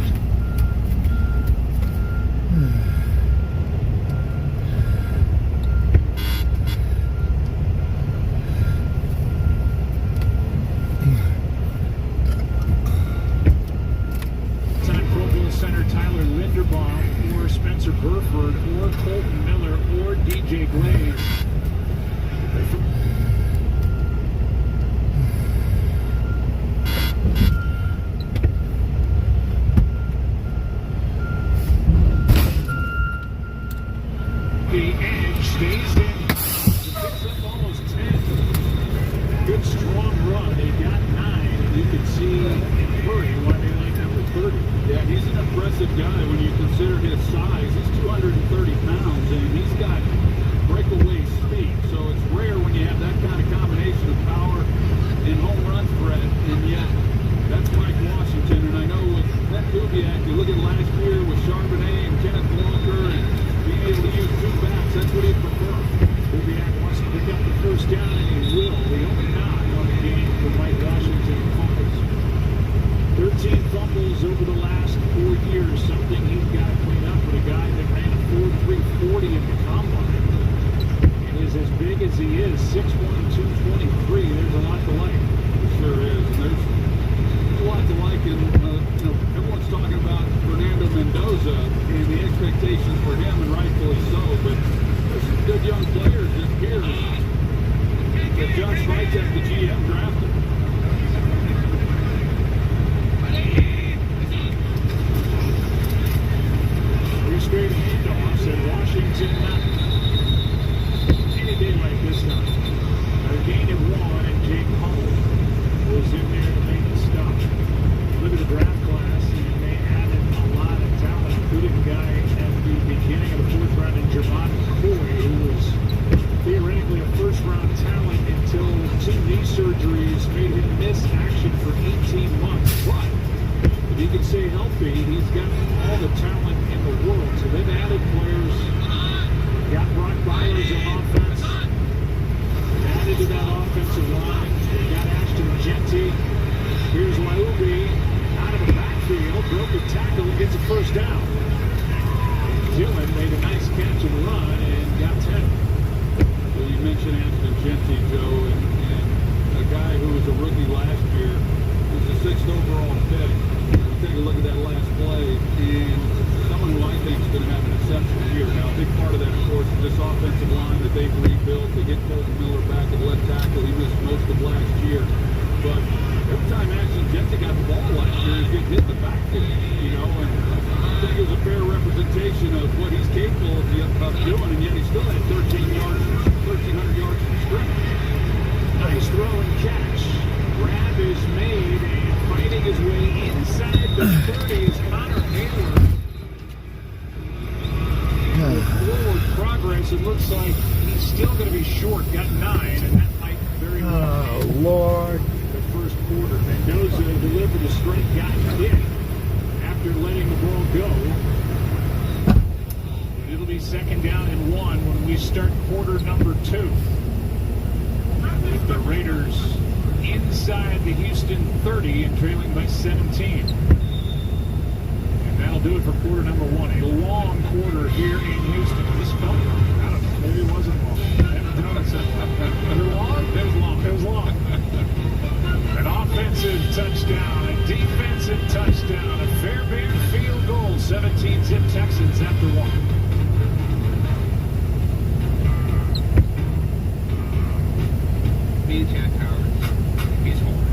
Time Pro Bowl center Tyler Linderbaum or Spencer Burford. Horford or Colton Miller or DJ Glaze. The edge stays in. Picks up almost 10. Good strong run. They got 9. And you can see in hurry why they like number 30. Yeah, he's an impressive guy when you consider his size. He's 230 pounds, and he's got breakaway speed. So it's rare when you have that kind of combination of power and home run threat. And yet, that's Mike Washington. And I know with Brett Kubiak, you look at last year with Charbonnet and Kenneth Walker and being able to use 2 bats, that's what he'd prefer. Kubiak wants to pick up the first down, and he will. The only 9 on the game for Mike Washington fumbles. 13 fumbles over the last 4 years, something he's got to clean up with a guy that ran a 4.340 in the combine. And is as big as he is, 6'1", 223. There's a lot to like. It sure is. And there's a lot to like. And everyone's talking about Fernando Mendoza and the expectations for him, and rightfully so. But there's some good young players this year that John Sprytek, the GM, drafted. 3 straight handoffs, and Washington any day like this time. A gain of 1, and Jake Hummel was in there to make the stop. Look at the draft class, and they added a lot of talent, including a guy at the beginning of the 4th round in Jermont McCoy, who was theoretically a first-round talent until 2 knee surgeries made him miss action for 18 months. But if he can stay healthy, he's got all the talent in the world. So they've added players. Got Brock Byers on offense. Added to that offensive line. They got Ashton Genty. Here's Laubi out of the backfield. Broke a tackle and gets a first down. Dillon made a nice catch and run and got 10. Well, you mentioned Ashton Genty, Joe, and a guy who was a rookie last year was the 6th overall pick. Take a look at that last play, and someone who I think is going to have an exceptional year. Now, a big part of that, of course, is this offensive line that they've rebuilt. They get Colton Miller back at left tackle. He missed most of last year. But every time Ashton Genty got the ball last year, he gets hit in the backfield, and I think it was a fair representation of what he's capable of doing, and yet he still had 1,300 yards from scrimmage. Nice throw and catch. Grab is made, and fighting his way inside the 30 is Connor Hayward. With forward progress, it looks like he's still going to be short. Got 9, and that might very well be Lord. the first quarter. Mendoza delivered a straight guy in after letting the ball go. But it'll be 2nd down and 1 when we start quarter number 2. With the Raiders inside the Houston 30 and trailing by 17. And that'll do it for quarter number 1. A long quarter here in Houston. This felt, I don't know, maybe it wasn't long. I haven't noticed it. Was it long? It was long. It was long. An offensive touchdown, a defensive touchdown, a Fairbairn field goal. 17-zip Texans after 1. Me and Jack Howard. He's home.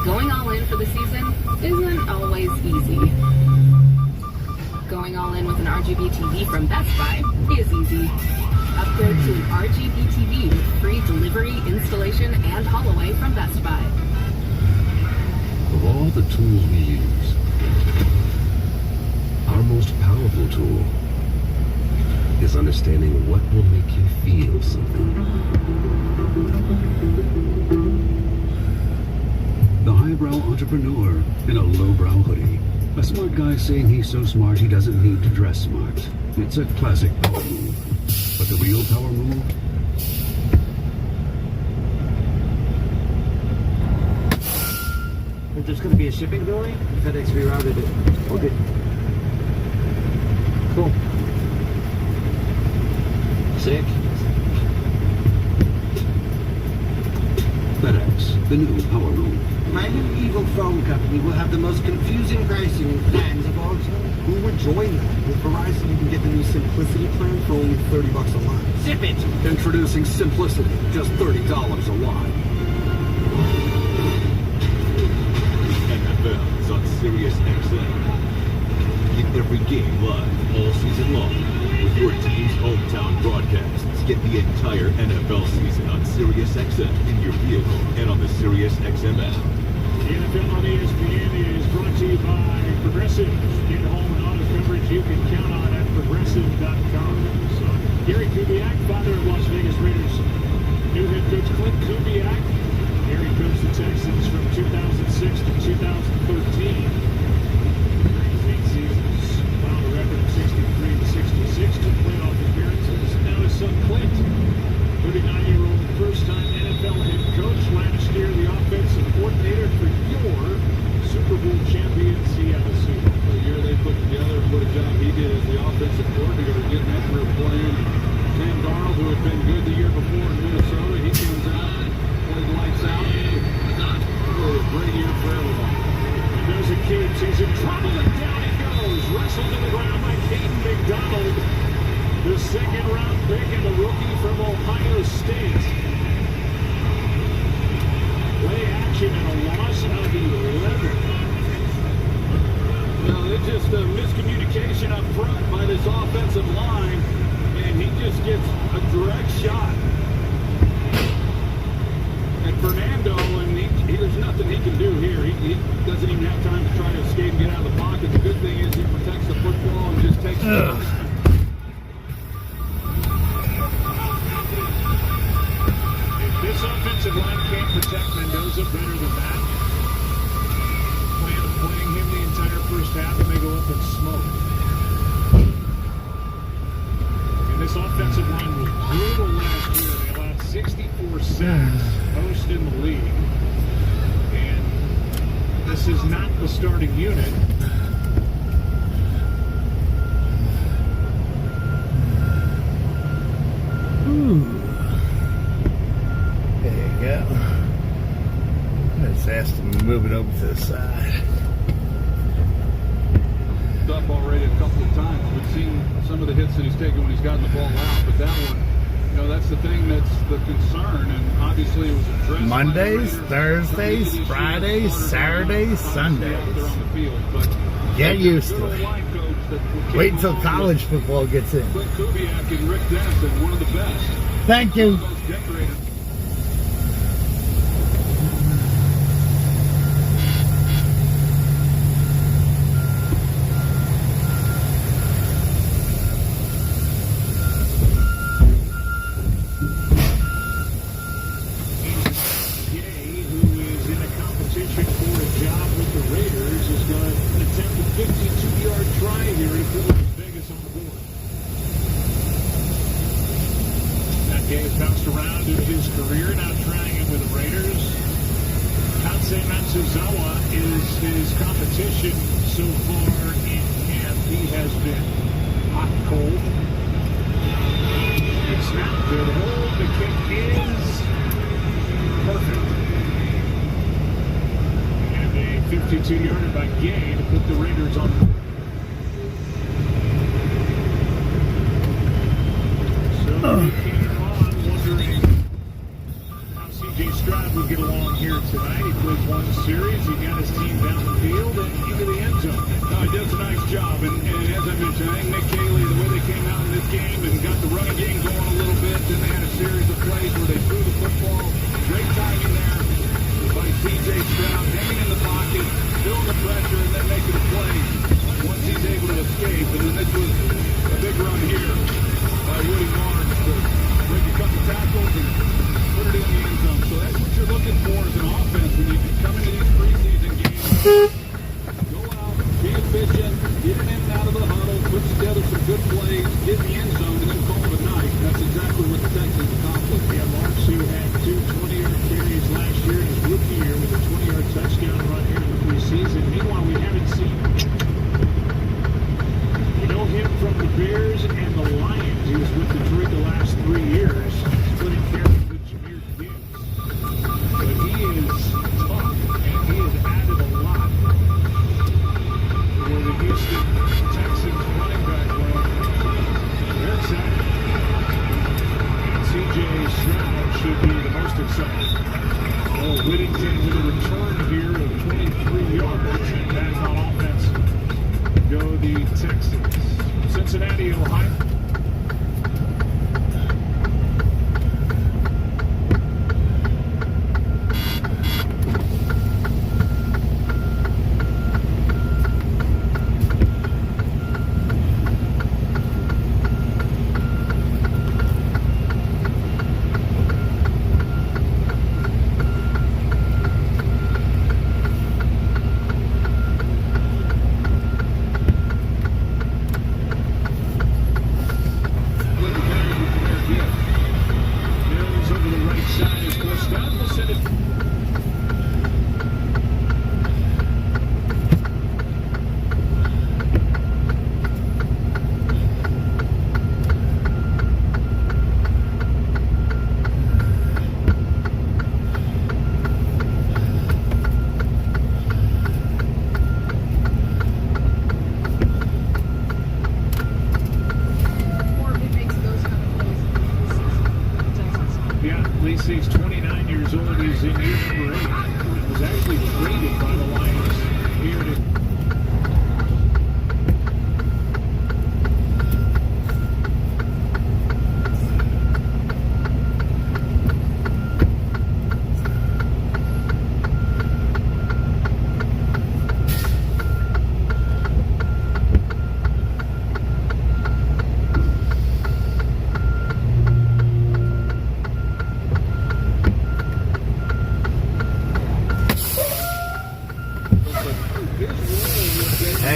Going all in for the season isn't always easy. Going all in with an RGB TV from Best Buy is easy. Upgrade to an RGB TV with free delivery, installation, and haul away from Best Buy. Of all the tools we use, our most powerful tool is understanding what will make you feel something. The highbrow entrepreneur in a lowbrow hoodie. A smart guy saying he's so smart he doesn't need to dress smart. It's a classic power move. But the real power move? If there's going to be a shipping delay, FedEx rerouted it. Okay. Cool. Sick. FedEx, the new power room. My new evil phone company will have the most confusing pricing plans of all time. Who would join that? With Verizon, you can get the new Simplicity plan for only $30 a line. Zip it! Introducing Simplicity, just $30 a line. NFL is on Sirius XM. Get every game live all season long with your team's hometown broadcasts. Get the entire NFL season on Sirius XM in your vehicle and on the Sirius XM app. The NFL on ESPN is brought to you by Progressive. Get home and auto coverage you can count on at Progressive.com. So, Gary Kubiak, father of Las Vegas Raiders, new head coach Clint Kubiak. Gary coached the Texans from 2006 to 2013. 8 seasons, found a record of 63 and 66, 2 playoff appearances. Now his son Clint, 39-year-old, first-time NFL head coach. Last year, the offensive coordinator for your Super Bowl champion Seattle Seahawks. The year they put together, what a job he did as the offensive coordinator, getting after a plan. Sam Darnold, who had been good the year before in Minnesota, he comes out, played lights out. Really a great year for everybody. And there's a kid, he's in trouble, and down he goes. Wrestled to the ground by Caden McDonald, the second-round pick and the rookie from Ohio State. Play action and a loss of 11. Well, it's just a miscommunication up front by this offensive line, and he just gets a direct shot at Fernando, and there's nothing he can do here. He doesn't even have time to try to escape and get out of the pocket. The good thing is he protects the football and just takes it. This offensive line can't protect Mendoza better than that. Plan of playing him the entire first half, and they go up and smoke. And this offensive line was brutal last year. They allowed 64 sacks, most in the league. And this is not the starting unit. There you go. I just asked him to move it over to the side. Up already a couple of times. We've seen some of the hits that he's taken when he's gotten the ball out, but that one, you know, that's the thing that's the concern, and obviously it was addressed. Mondays, Thursdays, Fridays, Saturdays, Sundays. Get used to it. Wait until college football gets in. Clint Kubiak and Rick Dennison, one of the best. Thank you. Bounced around in his career, now trying it with the Raiders. Kansei Matsuzawa is his competition so far in camp. He has been hot and cold. It's not good hold. The kick is perfect. And a 52-yarder by Gay to put the Raiders on the board. So Stroud will get along here tonight. He plays one series. He got his team down the field and into the end zone. He does a nice job. And as I mentioned, I think Nick Caley, the way they came out in this game and got the running game going a little bit, then they had a series of plays where they threw the football. Great timing there by C.J. Stroud, hanging in the pocket, feeling the pressure, and then making a play once he's able to escape. And then this was a big run here by Woody Barnes. side. Oh, Whittington with a return here of 23 yards. And back on offense go the Texans. Cincinnati, Ohio. He's 29 years old. He's in year number 8. He was actually traded by the Lions here to...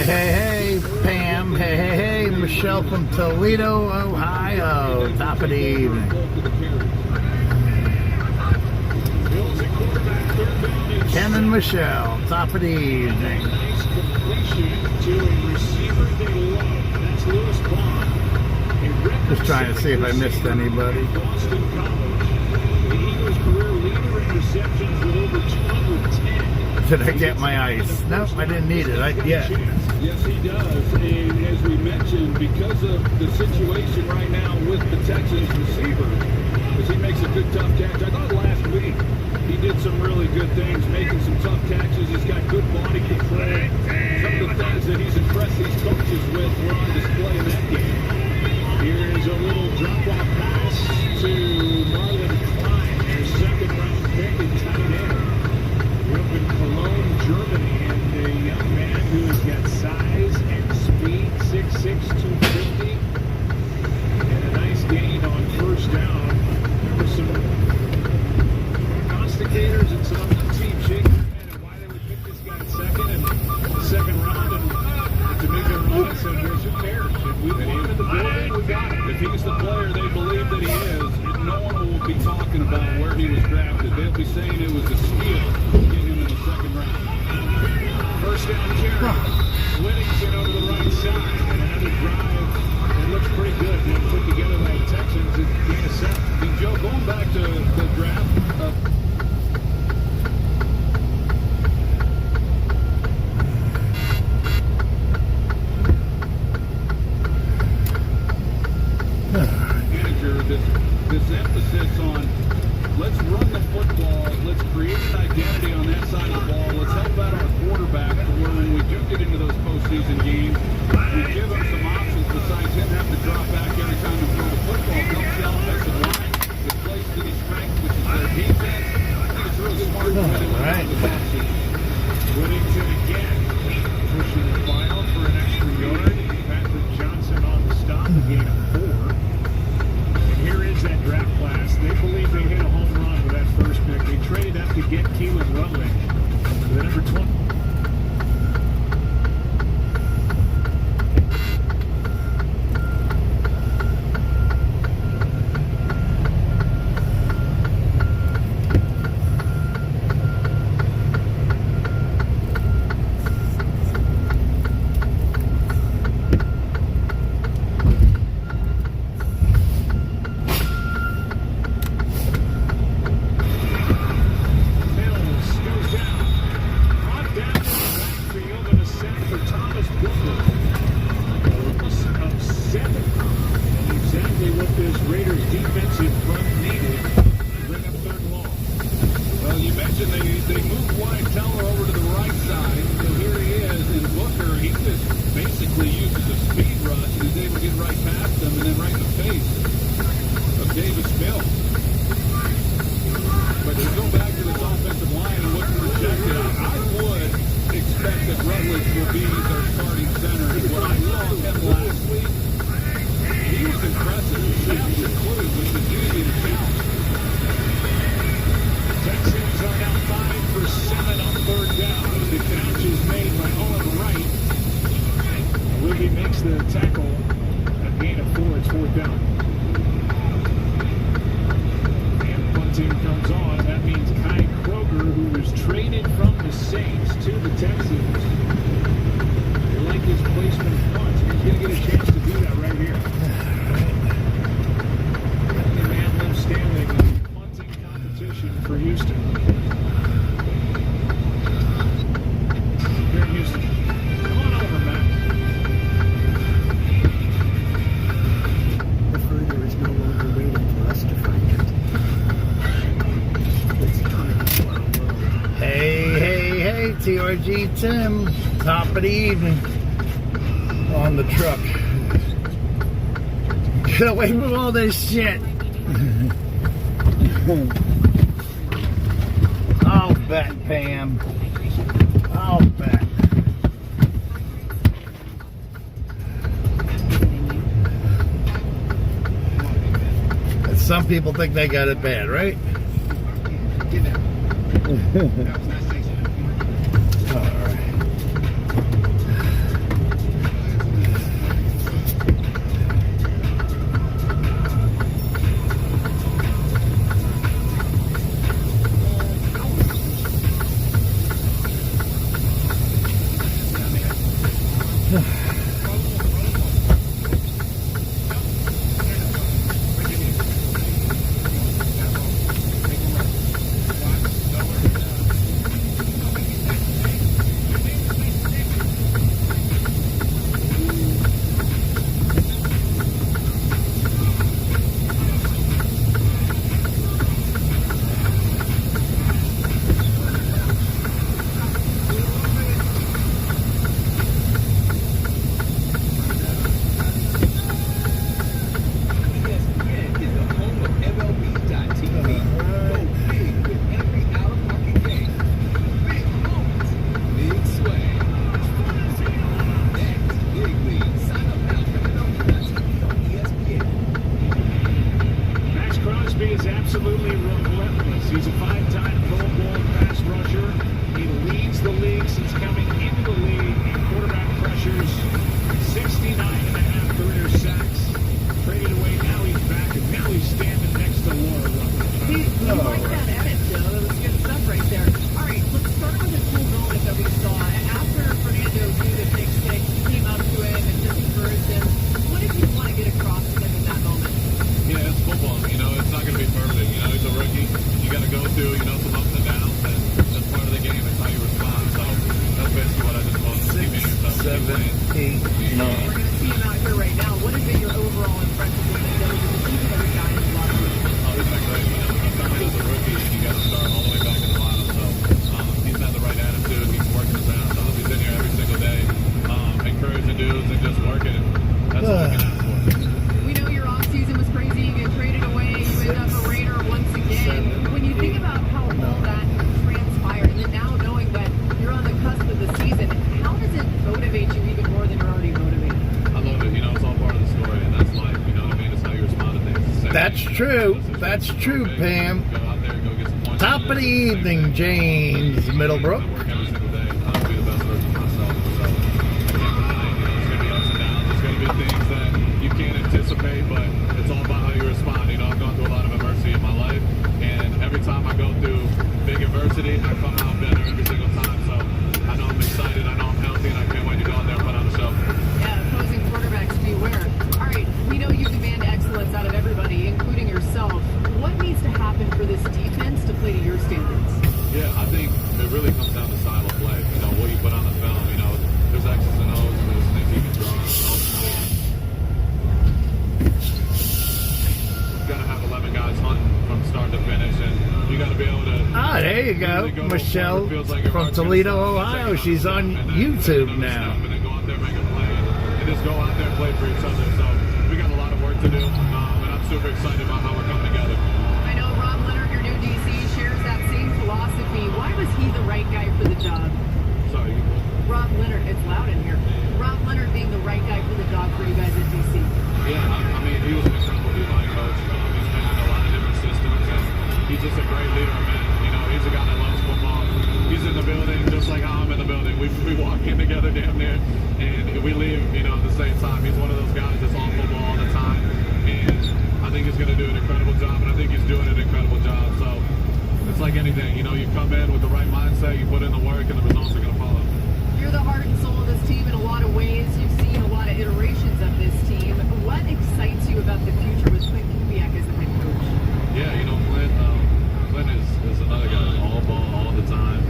Hey, Pam. Hey, Michelle from Toledo, Ohio. Top of the evening. Ken and Michelle, top of the evening. Just trying to see if I missed anybody. Did I get my ice? Nope, I didn't need it. Yes, he does. And as we mentioned, because of the situation right now with the Texans receiver, as he makes a good tough catch. I thought last week he did some really good things, making some tough catches. He's got good body control. Some of the things that he's impressed these coaches with were on display in that game. Here's a little drop-off pass to Marlon Klein, their second-round pick and tight end. Up in Cologne, Germany, and a young man who has got size and speed, 6'6", 250, and a nice gain on first down. There were some prognosticators and some other teams shaking their head at why they would pick this guy second and the second round, and D'Amico Ryan said, "Where's your parents? If we want him in the building, we got him. If he's the player they believe that he is, no one will be talking about where he was drafted. They'll be saying it was a steal." Second round. First down carry. Whittington over the right side. And another drive. It looks pretty good. Being put together by the Texans at gain of 7. And Joe, going back to the draft. Manager, this emphasis on let's run the football, let's create an identity on that side of the ball, let's help out our quarterback to where when we do get into those postseason games, we give him some options besides him having to drop back every time we throw the football. Helps the offensive line, it plays to the strength, which is their defense. I think it's really smart the way they went out the offseason. Whittington again, pushing the file for an extra yard. Patrick Johnson on the stop, a gain of 4. Here is that draft class. They believe they hit a home run with that first pick. They traded up to get Keelan Rutledge, the number 20. Exactly what this Raiders defensive front needed. Bring up third and long. conclude was the duty to count. Texans are now 5 for 7 on 3rd down as the catch is made by Owen Wright. Olivier makes the tackle. A gain of 4. It's 4th down. And punting comes on. That means Kai Kroger, who was traded from the Saints to the Texans. They like his placement punt. He's going to get a chance to do that right here. The man left standing in punting competition for Houston. Here in Houston. Come on over, Matt. The further is no longer waiting for us to find it. It's coming to our world. Hey, TRG Tim. Top of the evening on the truck. Get away from all this shit. I'll bet, Pam. I'll bet. And some people think they got it bad, right? All right. That's true, Pam. Top of the evening, James Middlebrook. You can't anticipate, but it's all about how you respond. You know, I've gone through a lot of adversity in my life, and every time I go through big adversity, I come out better every single time. So I know I'm excited, I know I'm healthy, and I can't wait to go out there and put on a show. Yeah, opposing quarterbacks, beware. All right, we know you demand excellence out of everybody, including yourself. What needs to happen for this defense to play to your standards? Yeah, I think it really comes down to style of play. You know, what you put on the film. You know, there's X's and O's, there's things you can draw. Got to have 11 guys hunting from start to finish, and you got to be able to. Ah, there you go, Michelle like from Toledo, Ohio. She's on YouTube now. And then go out there, make a play, and just go out there and play for each other. So we got a lot of work to do, and I'm super excited about how we're coming together. I know Rob Leonard, your new DC, shares that same philosophy. Why was he the right guy for the job? Sorry. Rob Leonard, it's loud in here. Rob Leonard being the right guy for the job for you guys at DC. Yeah, I mean, he was an incredible D-line coach. he's just a great leader of men. You know, he's a guy that loves football. He's in the building just like how I'm in the building. We walk in together damn near, and we leave, you know, at the same time. He's one of those guys that's on football all the time, and I think he's going to do an incredible job, and I think he's doing an incredible job. So it's like anything, you know, you come in with the right mindset, you put in the work, and the results are going to follow. You're the heart and soul of this team in a lot of ways. You've seen a lot of iterations of this team. What excites you about the future with Clint Kubiak as the head coach? Yeah, you know, Clint is another guy, all ball, all the time.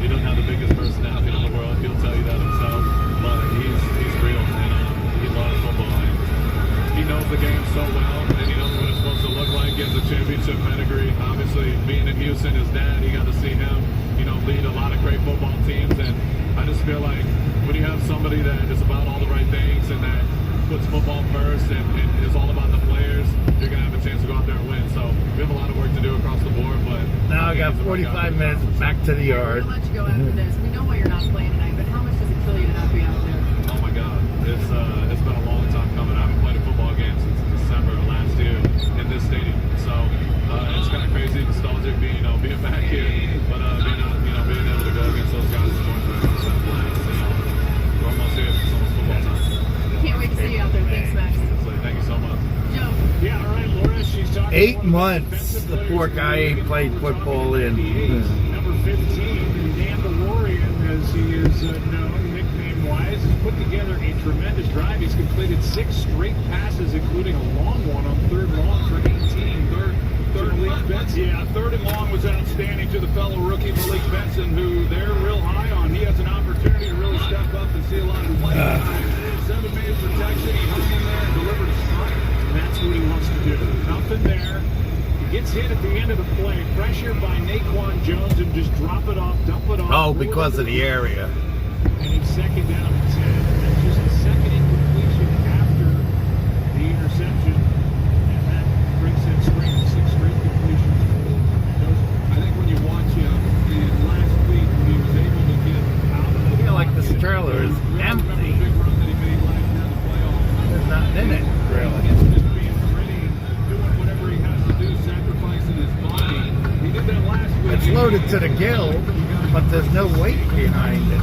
He doesn't have the biggest personality in the world. He'll tell you that himself, but he's real, and he loves football. And he knows the game so well, and he knows what it's supposed to look like. He has a championship pedigree. Obviously, being in Houston, his dad, he got to see him, you know, lead a lot of great football teams, and I just feel like when you have somebody that is about all the right things and that puts football first and is all about the players, you're going to have a chance to go out there and win. So we have a lot of work to do across the board, but now I got 45 minutes back to the yard. We'll let you go after this. We know why you're not playing tonight, but how much does it kill you to not be out there? Oh my God, it's been a long time coming. I haven't played a football game since December of last year in this stadium. So it's kind of crazy, nostalgic being back here, but being able to go against those guys is going to be a blast. We're almost here. It's almost football time. Can't wait to see you out there. Thanks, Max. Thank you so much. Joe. Yeah, all right, Laura, she's talking 8 months. The poor guy ain't played football in. Number 15, Dan DeLorean, as he is known, nickname-wise, has put together a tremendous drive. He's completed 6 straight passes, including a long one on 3rd long for 18. Third and long was outstanding to the fellow rookie Malik Benson, who they're real high on. He has an opportunity to really step up and see a lot of play time. 7-man protection, he hung in there and delivered a strike. That's what he wants to do. Nothing there. He gets hit at the end of the play. Pressure by Naquan Jones and just drop it off, dump it off. Oh, because of the area. And it's 2nd down and 10. That's just a second incompletion after the interception. And that brings that string to 6 straight completions. I think when you watch him in last week, when he was able to get out of I feel like this trailer is empty. the big run that he made last year in the playoffs. There's nothing in it, really. It's just being ready, doing whatever he has to do, sacrificing his body. He did that last week. It's loaded to the gill, but there's no weight behind it.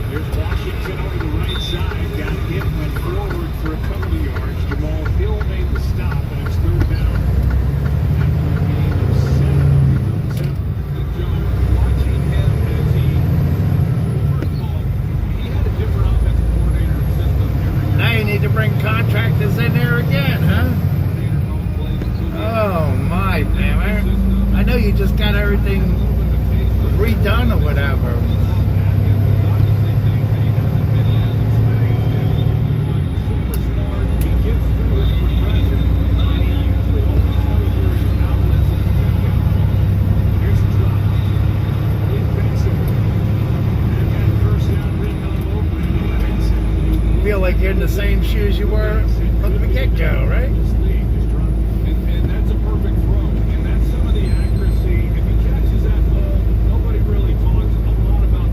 Here's Washington over the right side. Got hit, went forward for a couple of yards. Jamal Hill made the stop, and it's 3rd down. After a gain of 7. Watching him as first of all, he had a different offensive coordinator system every year. Now you need to bring contractors in there again, huh? Oh my, man. I know you just got everything redone or whatever. Feel like you're in the same shoes you were from the get-go, right? And that's a perfect throw. And that's some of the accuracy. If he catches that ball, nobody really talks a lot about.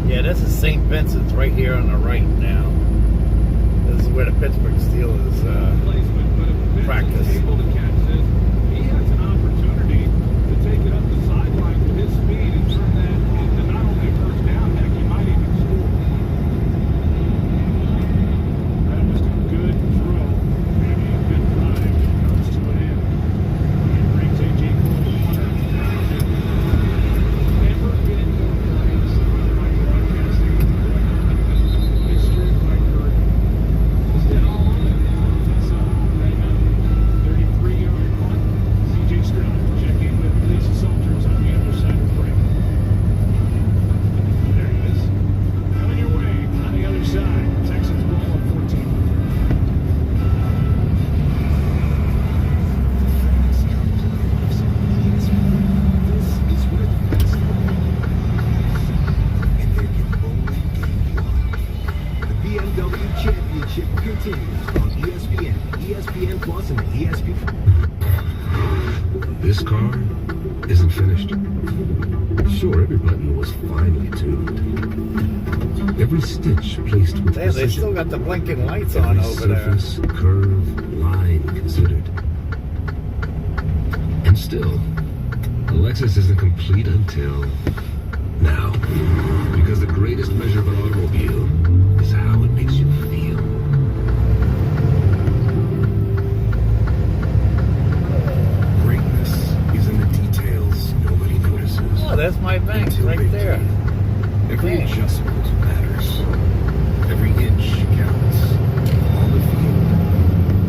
Yeah, this is St. Vincent's right here on the right now. This is where the Pittsburgh Steelers practice. Able to catch this, he has an opportunity to take it up the sideline with his speed and turn that into not only a first down, heck, he might even score. That was a good throw. Maybe a good drive. Comes to an end. And brings A.J. Cole to 100. Never been more praised by broadcasting. History by Kurt. He's did all of it. So, right now, 33-yard punt. C.J. Stroud will check in with Lisa Salters on the other side of the break. There he is. On your way, on the other side. Texans ball at 14. This is where the best and there can only be one. The BMW Championship continues on ESPN, ESPN Plus, and the ESPN. This car isn't finished. Sure, every button was finely tuned. Every stitch placed with Damn, they precision. still got the blinking lights on Every over there. surface, curve, line considered. And still, the Lexus isn't complete until now. Because the greatest measure of an automobile is how it makes you feel. Greatness is in the details nobody notices. Oh, that's my bank Until right they there. do. Every Dang. adjustment matters. Every inch counts. On the field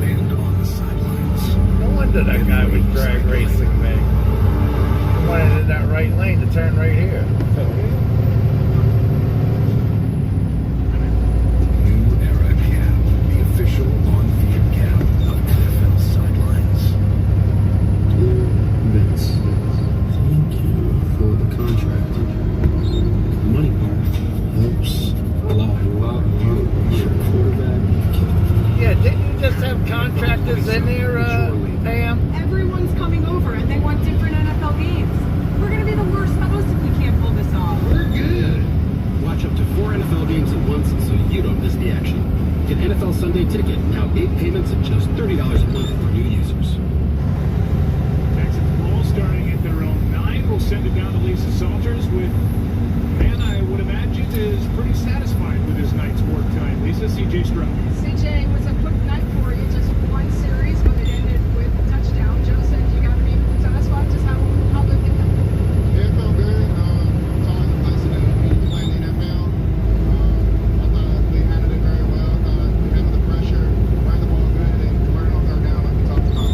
and on the sidelines. No wonder that guy was drag racing me. I wanted in that right lane to turn right here. New Era Cab, the official on-field cab of NFL sidelines. Vince, thank you for the contract. The money part helps a lot. You're a quarterback. Yeah, didn't you just have contractors in there, Pam? Everyone's coming over and they want different NFL games. We're gonna be the worst host if we can't pull this off. We're good. Watch up to 4 NFL games at once so you don't miss the action. Get NFL Sunday Ticket, now 8 payments at just $30 a month for new users. Texans ball starting at their own 9. We'll send it down to Lisa Salters with, man, I would imagine is pretty satisfied with his night's work time. Lisa, CJ Stroud. CJ was a quick night for you, just one series, but it ended with a touchdown. Joe said you got to be satisfied. Just how good did that? Yeah, it felt good. It's always a blessing to play in the NFL. I thought we handled it very well. I thought we handled the pressure, ran the ball good, and converted on third down like we talked about.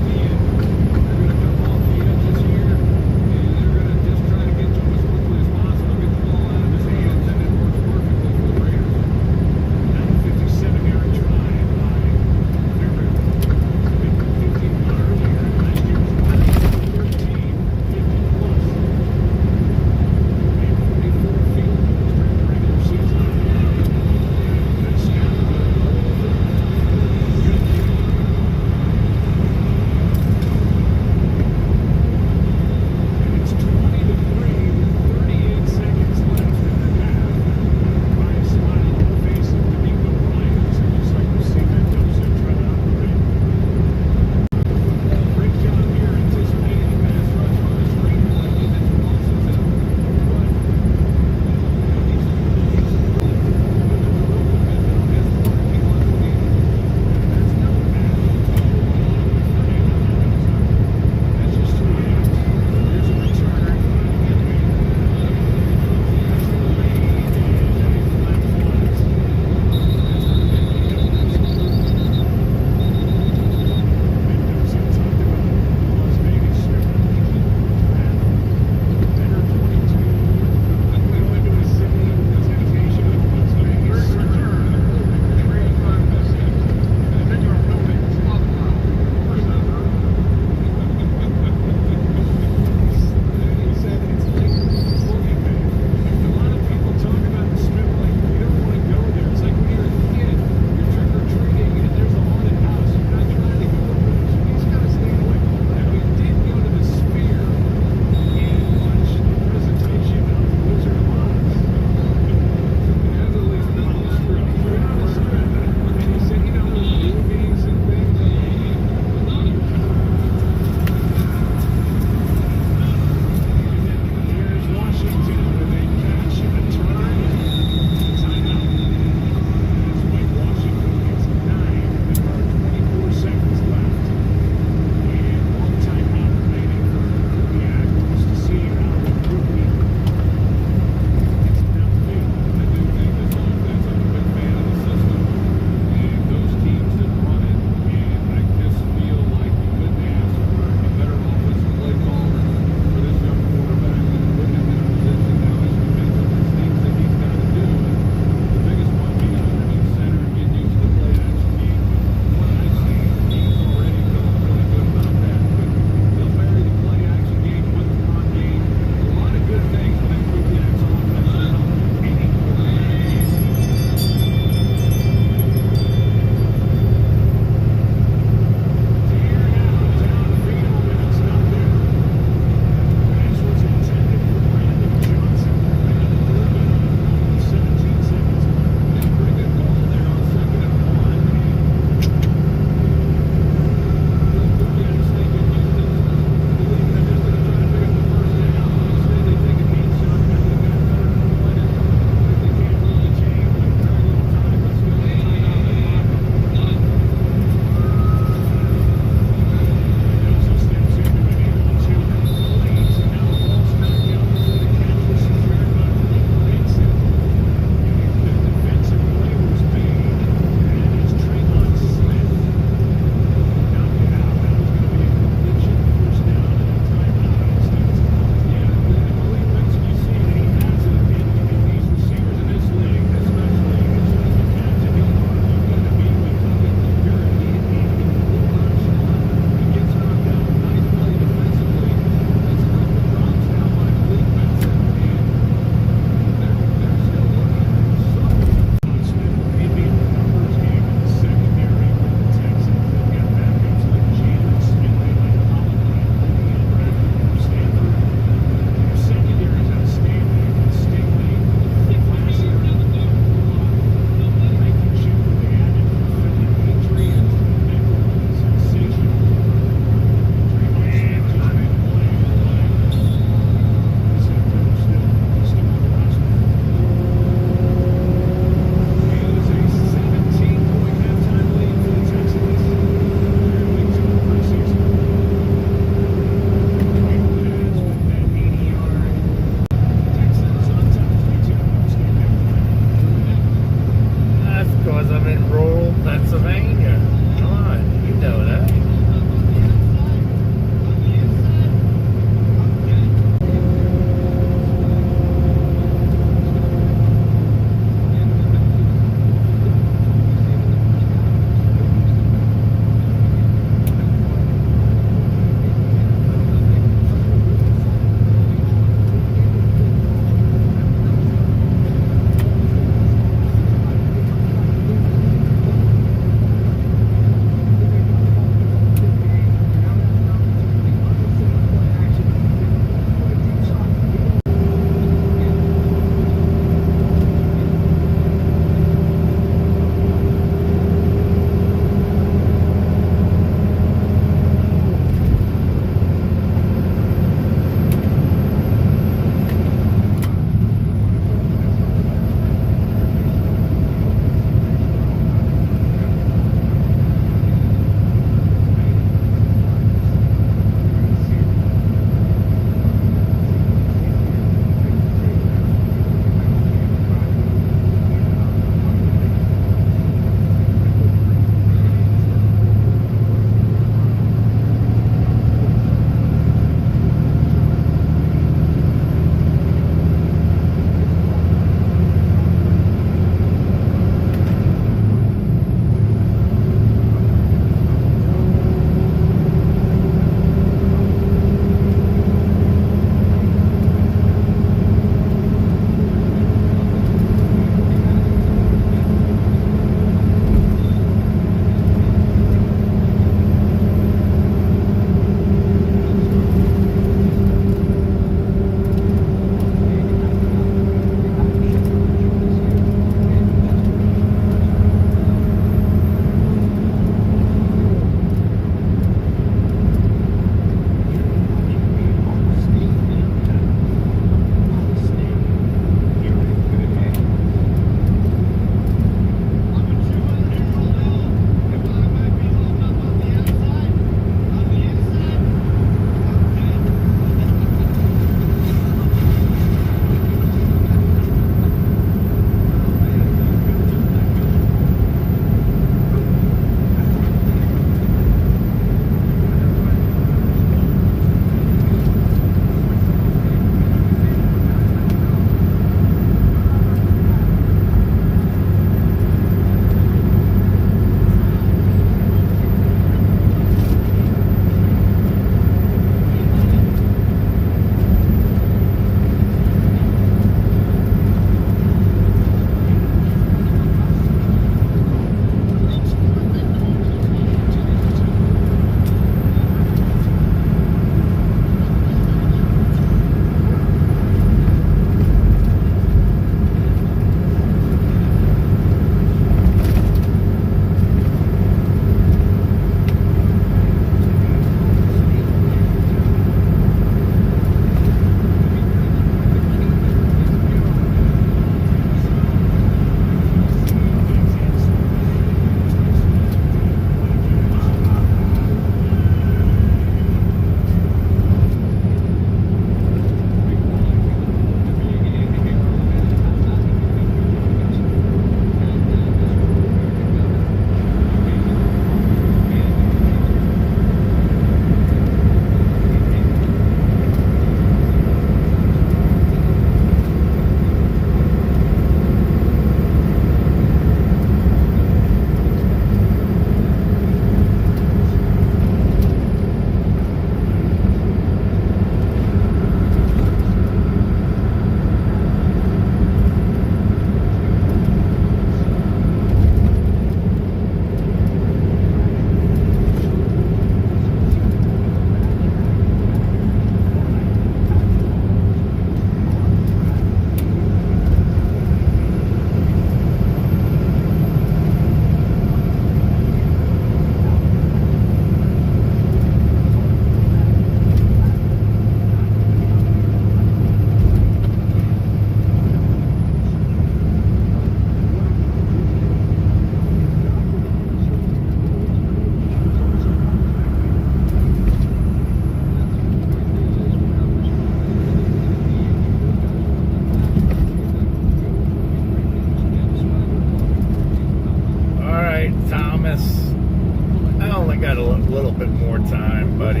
time, buddy.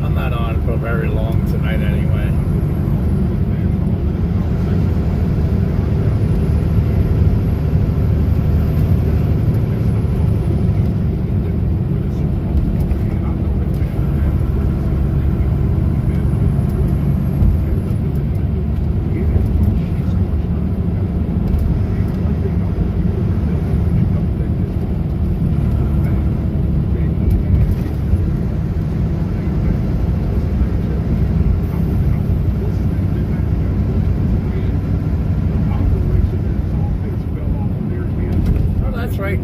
I'm not on for very long tonight anyway.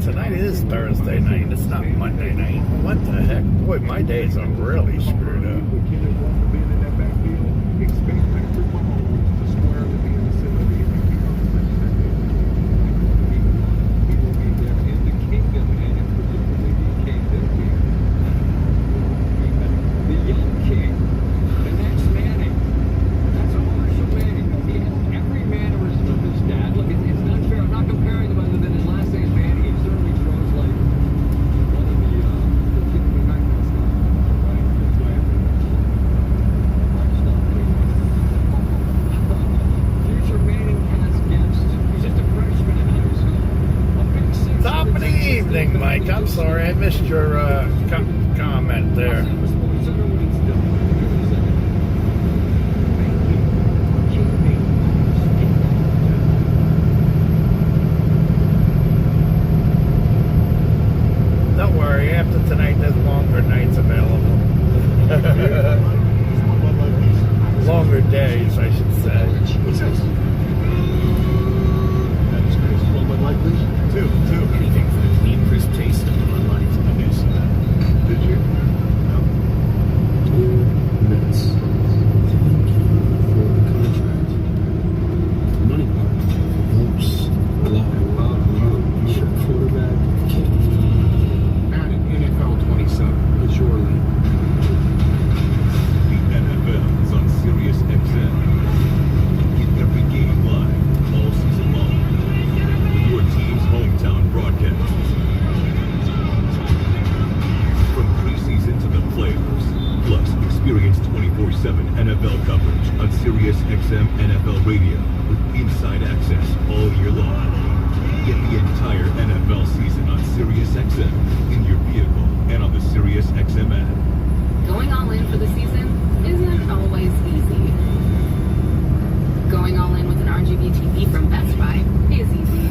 Tonight is Thursday night. It's not Monday night. What the heck? Boy, my days are really screwed up. Mike, I'm sorry, I missed your comment there. Don't worry, after tonight there's longer nights available. Longer days, I should say. What's this? That is crazy. One Bud Light, please. Two. Anything for the clean, crisp taste of the Bud Light. Okay, so that. Did you? No. 2 minutes. Thank you for the contract. The money part helps a lot. Your quarterback, Madden NFL 27. It's your league. The NFL is on Sirius XM. Get every game live all season long. Your team's hometown broadcasts. From preseason to the playoffs. Plus, experience 24/7 NFL coverage on Sirius XM NFL Radio with inside access all year long. Get the entire NFL season on Sirius XM in your vehicle and on the Sirius XM app. Going all in for the season isn't always easy. Going all in with an RGB TV from Best Buy is easy.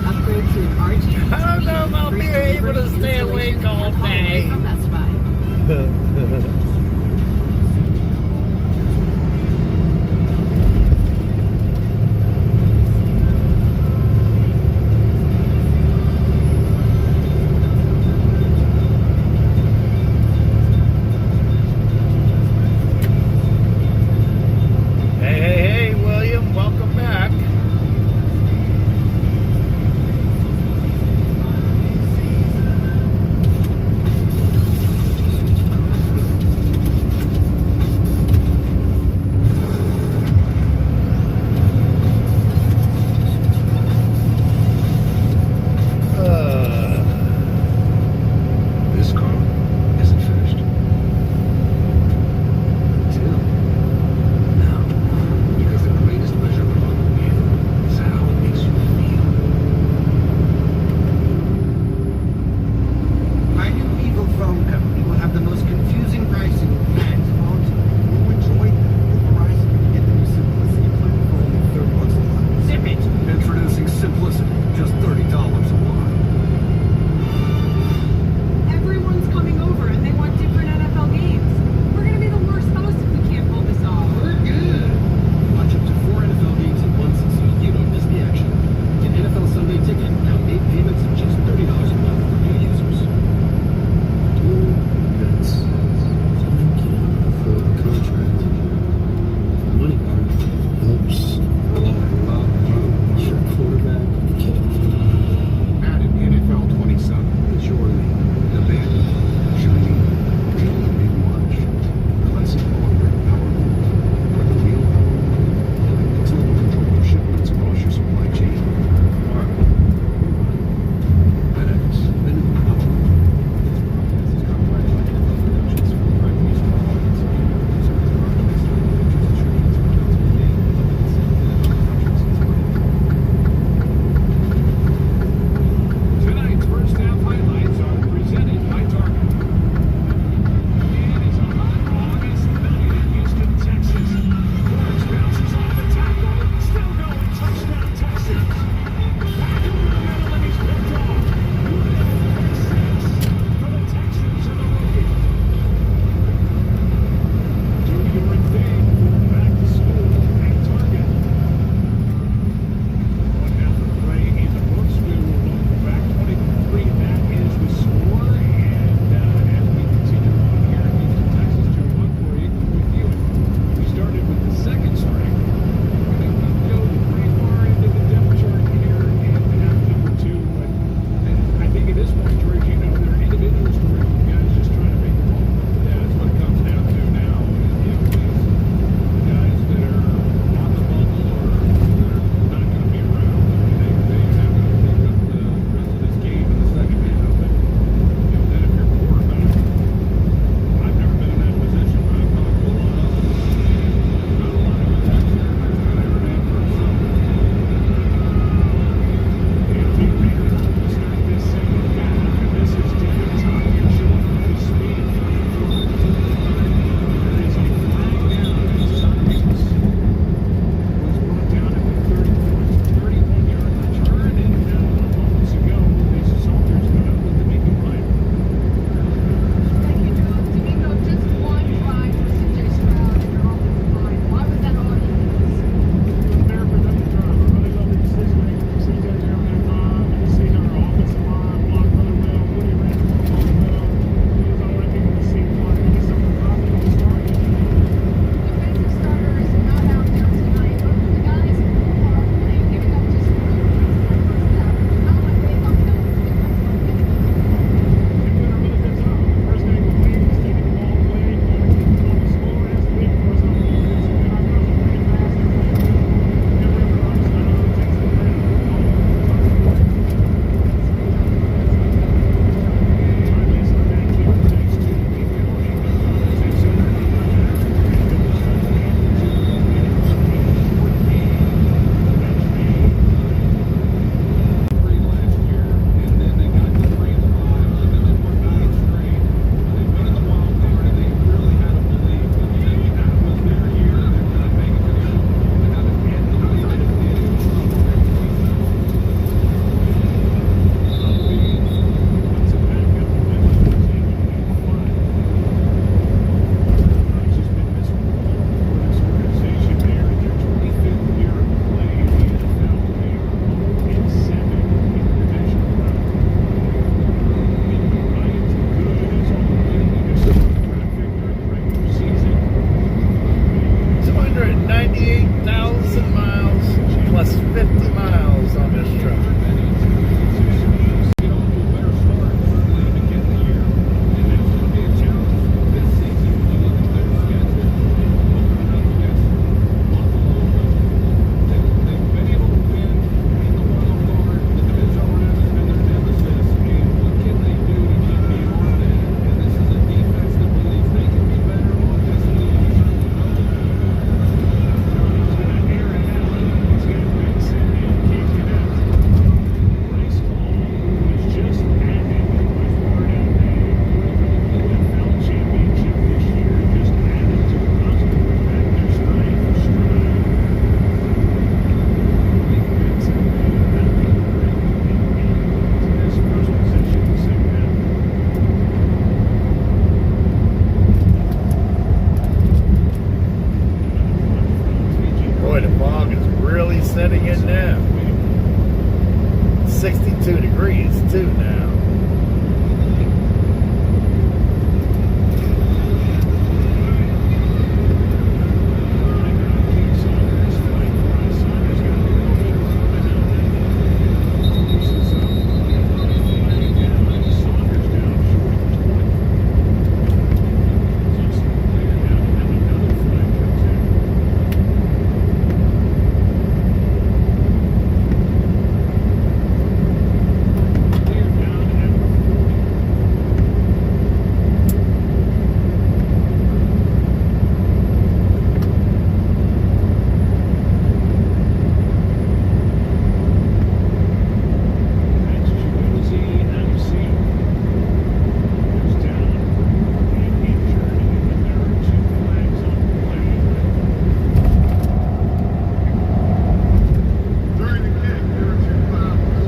Upgrade to an RGB TV. I don't know if I'll be able to stay awake all day. From Best Buy. Hey, William, welcome back. 38,000 miles plus 50 miles on this truck. Get off to a better start early to begin the year. And that's going to be a challenge this season. You look at their schedule, opening up against Buffalo. They've been able to win in the wild card. The divisional round has been their nemesis. And what can they do to get beyond that? And this is a defense that believes they can be better offensively. You certainly know that. He's going to air it out. He's got Benson and kicking out. Bryce Hall, who was just added with Florida in the UFL championship this year, just added to the roster with that new stride for stride. Benson made that big break in his first possession of the second half. Boy, the fog is really setting in now. 62 degrees too now. During the kick, there were two fouls.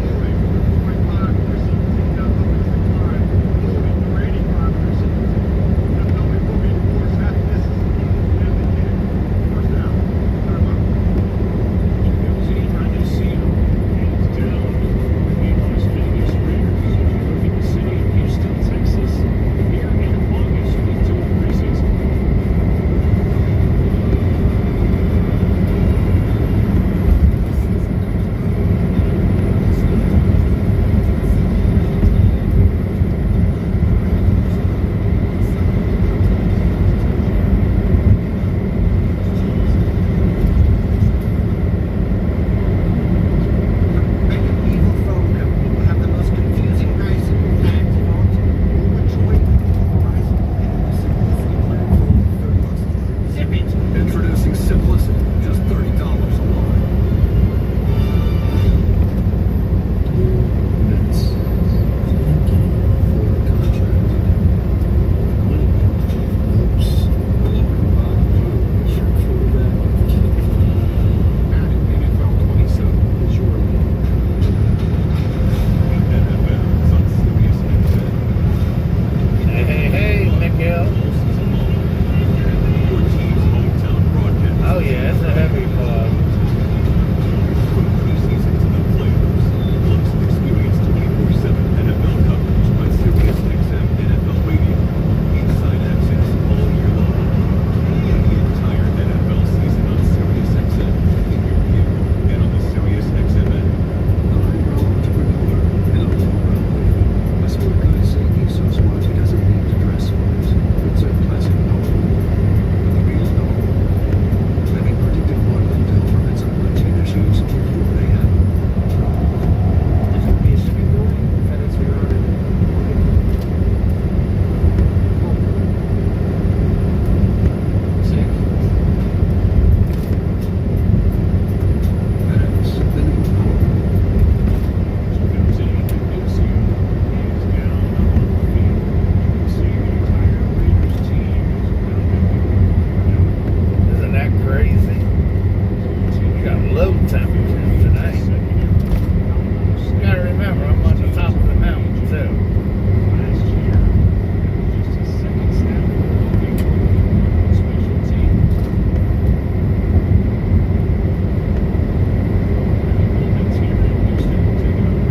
Holding, 25 for receiving team, that number is declined. Holding, number 85 for receiving team. That penalty will be enforced after this is and the kick. First down. Third level. Goes in trying to seal, and it's down with the Las Vegas Raiders. Look at the city of Houston, Texas, here in August, week 2 of preseason. Many people have the most confusing race and overjoyed horizon Zip it! Introducing Simplicity, just $30 a line. That's thank you for the contract. Money helps a lot. Sure, quarterback. Adding NFL 27 is your league. NFL is on Sirius XM. Hey, Miguel. Your team's hometown broadcast. Oh yeah, it's a heavy fog. From preseason to the playoffs, plus experience 24/7 NFL coverage on Sirius XM NFL Radio. Inside access all year long. And the entire NFL season on Sirius XM in your vehicle and on the Sirius XM app. A high-brow entrepreneur and a low-brow lady. A smart guy saying he's so smart he doesn't need to dress smart. It's a classic power move. With a real power move. Having predicted what Intel prevents unwanted issues before they happen. There's going to be a shipping delay. FedEx rerouted. Six. FedEx, the new power move. Goes in, and Newsom is down on the field. You can see the entire Raiders team is around him. Isn't that crazy? We got low temperatures tonight. You gotta remember, I'm on the top of the mountain too. Last year, just his second snap working special teams. Holman's here in Houston will take it over.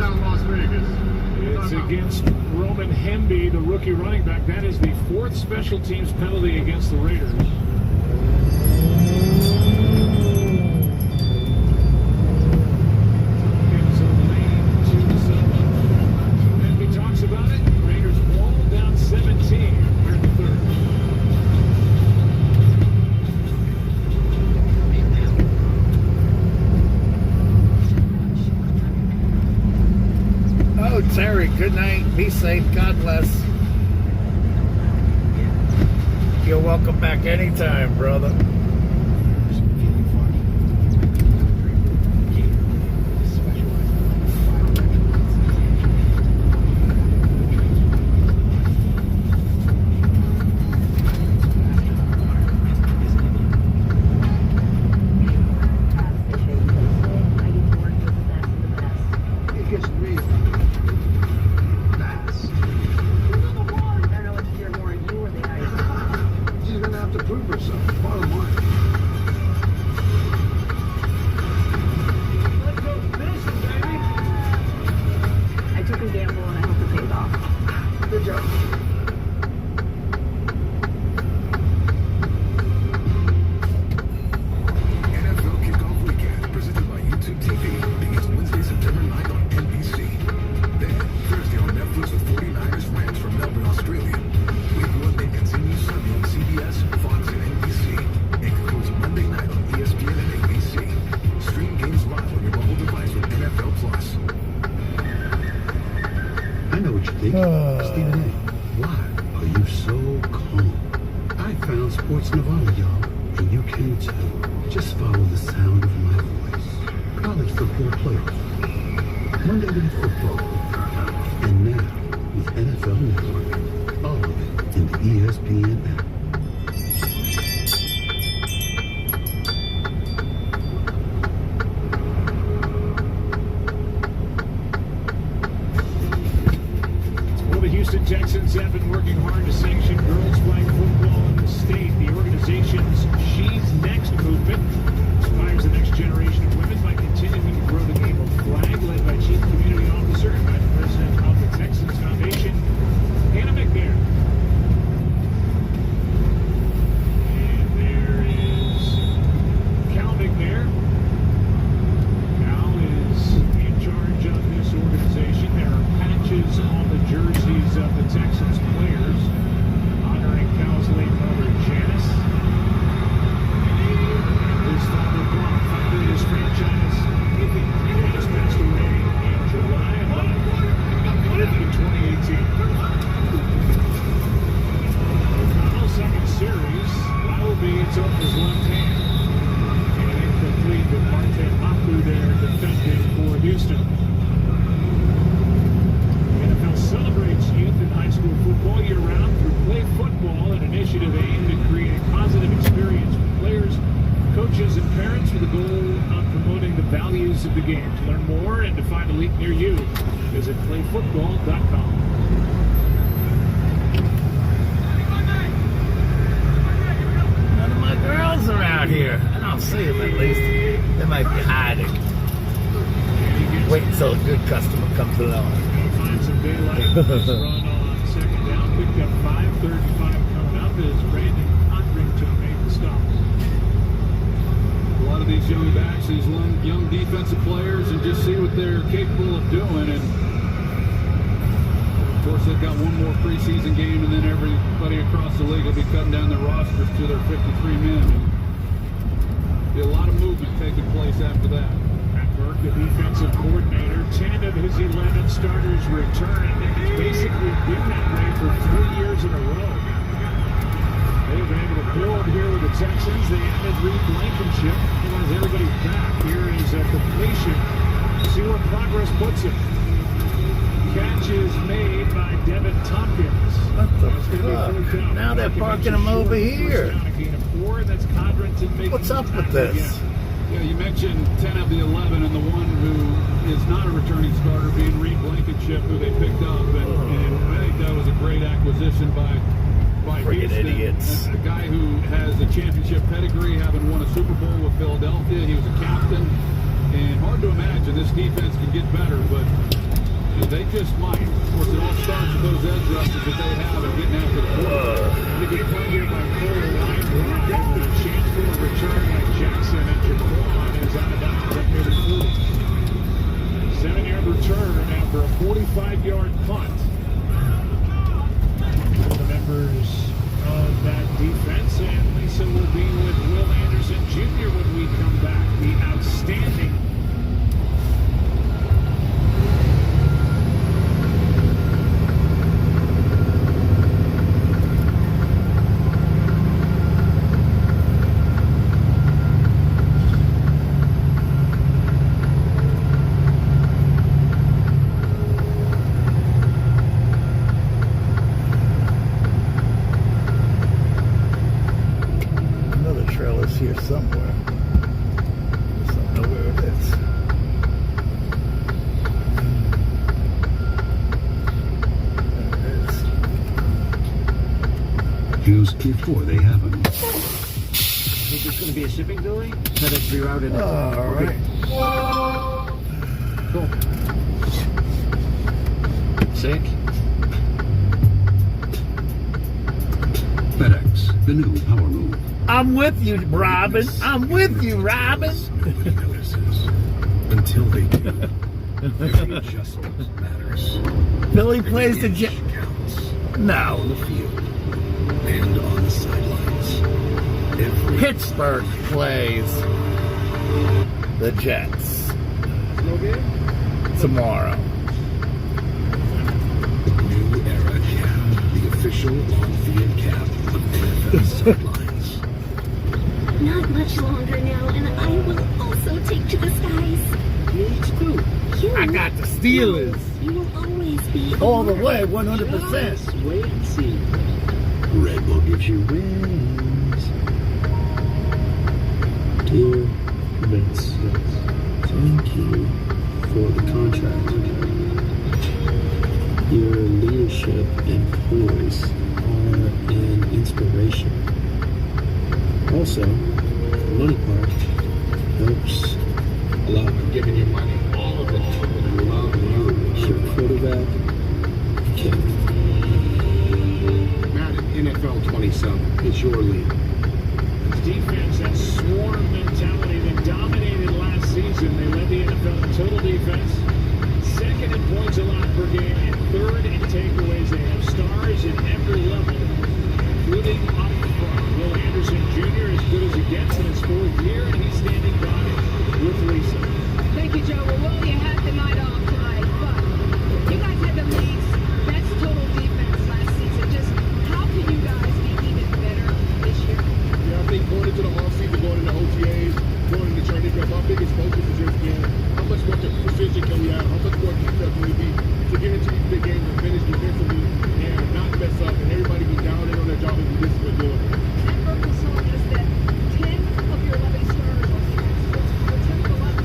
out of Las Vegas. It's against Roman Hemby, the rookie running back. That is the 4th special teams penalty against the Raiders. Tompkins a lane to Sutton. Hemby talks about it. Raiders ball down 17. We're in the 3rd. Oh, Terry, good night. Be safe. God bless. You're welcome back anytime, brother. It gets real fast. She's gonna have to prove herself. Bottom line. Let's go fishing, baby. I took a gamble and I hope it paid off. Good job. NFL Kickoff Weekend, presented by YouTube TV, begins Wednesday, September 9th on NBC. Then, Thursday on Netflix with 49ers Rams from Melbourne, Australia. Week 1 then continues Sunday on CBS, Fox, and NBC. It concludes Monday night on ESPN and ABC. Stream games live on your mobile device with NFL Plus. I know what you think. Stephen A. Why are you so calm? I found Sports Nevada, y'all, and you can too. Just follow the sound of my voice. College football playoff, Monday Night Football, and now with NFL Network. All of it in the ESPN app. Well, the Houston Texans have been working hard to sanction girls playing football in the state. The organization's She's Next movement inspires the next generation of women by continuing to grow the game of flag, led by Chief Community Officer and Vice President of the Texans Foundation, Hannah McNair. And there is Cal McNair. Cal is in charge of this organization. There are patches on the jerseys of the Texans players honoring Cal's late mother, Janice. His father, Bob, founded his franchise. Janice passed away in July of 2018. O'Connell's second series, Wilby, it's off his left hand. And incomplete with Martin Mapu there defending for Houston. The NFL celebrates youth and high school football year-round through Play Football, an initiative aimed at creating a positive experience for players, coaches, and parents with the goal of promoting the values of the game. To learn more and to find a league near you, visit playfootball.com. None of my girls are out here. I don't see them at least. They might be hiding. Wait until a good customer comes along. Find some daylight. This run on second down. Picked up 5:35 coming up as Brandon Codrington made the stop. A lot of these young backs, these young defensive players, and just see what they're capable of doing. And of course, they've got one more preseason game, and then everybody across the league will be cutting down their rosters to their 53 men. And be a lot of movement taking place after that. Matt Burke, the defensive coordinator, 10 of his 11 starters return, and it's basically been that way for 3 years in a row. They've been able to build here with the Texans. They added Reed Blankenship. He wants everybody back. Here is a completion. See where progress puts him. Catch is made by Devin Tompkins. What the fuck? Now they're parking him over here. What's up with this? Yeah, you mentioned 10 of the 11, and the one who is not a returning starter being Reed Blankenship, who they picked up, and I think that was a great acquisition by Friggin' Houston. idiots. A guy who has a championship pedigree, having won a Super Bowl with Philadelphia. He was a captain, and hard to imagine this defense can get better, but They just might. Of course, it all starts with those edge rushes that they have and getting after the quarterback. The good play here by Cole, line drive, and a chance for a return by Jackson, and Jaquan is out of bounds up near the 40. 7-yard return after a 45-yard punt. The members of that defense, and Lisa will be with Will Anderson Jr. when we come back. The outstanding here somewhere. Just don't know where it is. There it is. Use before they happen. Think it's going to be a shipping delay? FedEx rerouted it. All right. Cool. Sick. FedEx, the new power move. I'm with you, Robin. I'm with you, Robin. Nobody notices until they do. Every adjustment matters. Billy plays the jet. Counts No. on the field and on the sidelines. Every Pittsburgh plays the Jets tomorrow. new era cap, the official on-field cap of NFL sidelines. Not much longer now, and I will also take to the skies. Me too. You, I got the Steelers. You will always be All the way, 100%. Just wait and see. Red Bull gives you wings. Dear Vince, thank you for the contract. Your leadership and poise are an inspiration. Also, the money part helps a lot. I'm giving you money, all of it. I love you. Your quarterback, Kevin. Madden, NFL 27. It's your league. defense, that swarm mentality that dominated last season. They led the NFL in total defense, second in points allowed per game, and third in takeaways. They have stars at every level, including up front. Will Anderson Jr. as good as he gets in his fourth year, and he's standing by with Lisa. Thank you, Joe. Well, Will, you had the night off tonight, but you guys had the league's best total defense last season. Just how can you guys be even better this year? Yeah, I think going into the offseason, going into OTAs, going into training camp, our biggest focus is just how much more precision can we have, how much more detail can we be to get into these big games and finish defensively and not mess up and everybody be down in on their job and be disciplined doing it. And Burke was telling us that 10 of your 11 stars are transfers. 10 of 11.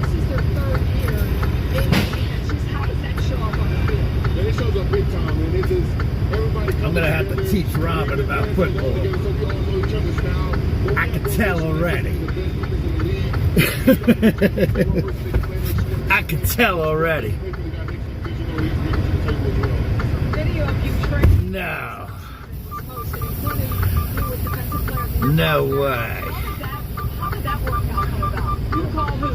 This is their third year in the defense. Just how does that show up on the field? And it shows up big time, and it's just everybody. I'm going to have to teach Robin about football. I can tell already. I can tell already. Video of you training. No. Posted, including you with defensive players. No way. How did that work out come about? You call who?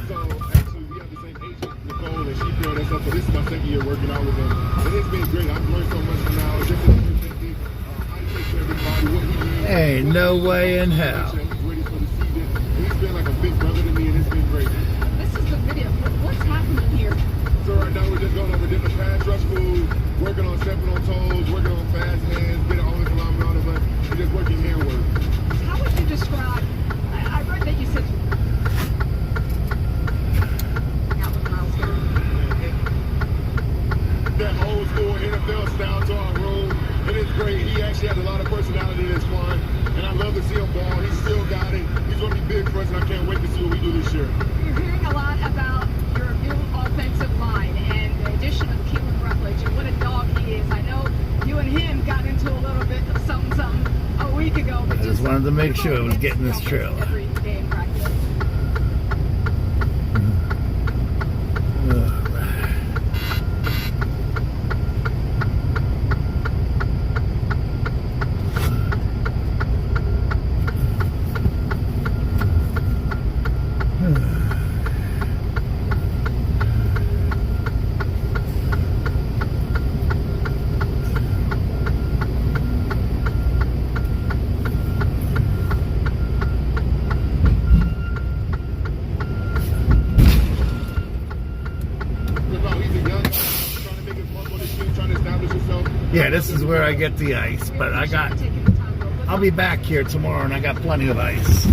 So actually, we have the same agent, Nicole, and she filled us up. So this is my second year working out with them, and it's been great. I've learned so much from now. Just how to take care of everybody, what we need. Ain't no way in hell. He's ready for the season. He's been like a big brother to me, and it's been great. This is the video. What's happening here? So right now we're just going over different pass rush moves, working on stepping on toes, working on fast hands, getting all this alignment out of us, and just working hand work. How would you describe? I read that you said. That was Miles Garrett. That old school NFL style to our room, and it's great. He actually has a lot of personality that's fun, and I love to see him ball. He's still got it. He's going to be big for us, and I can't wait to see what we do this year. You're hearing a lot about your new offensive line and the addition of Keelan Rutledge and what a dog he is. I know you and him got into a little bit of something a week ago, but I just wanted to make sure I was getting this trailer. every day in practice. this is where I get the ice. But I'll be back here tomorrow, and I got plenty of ice.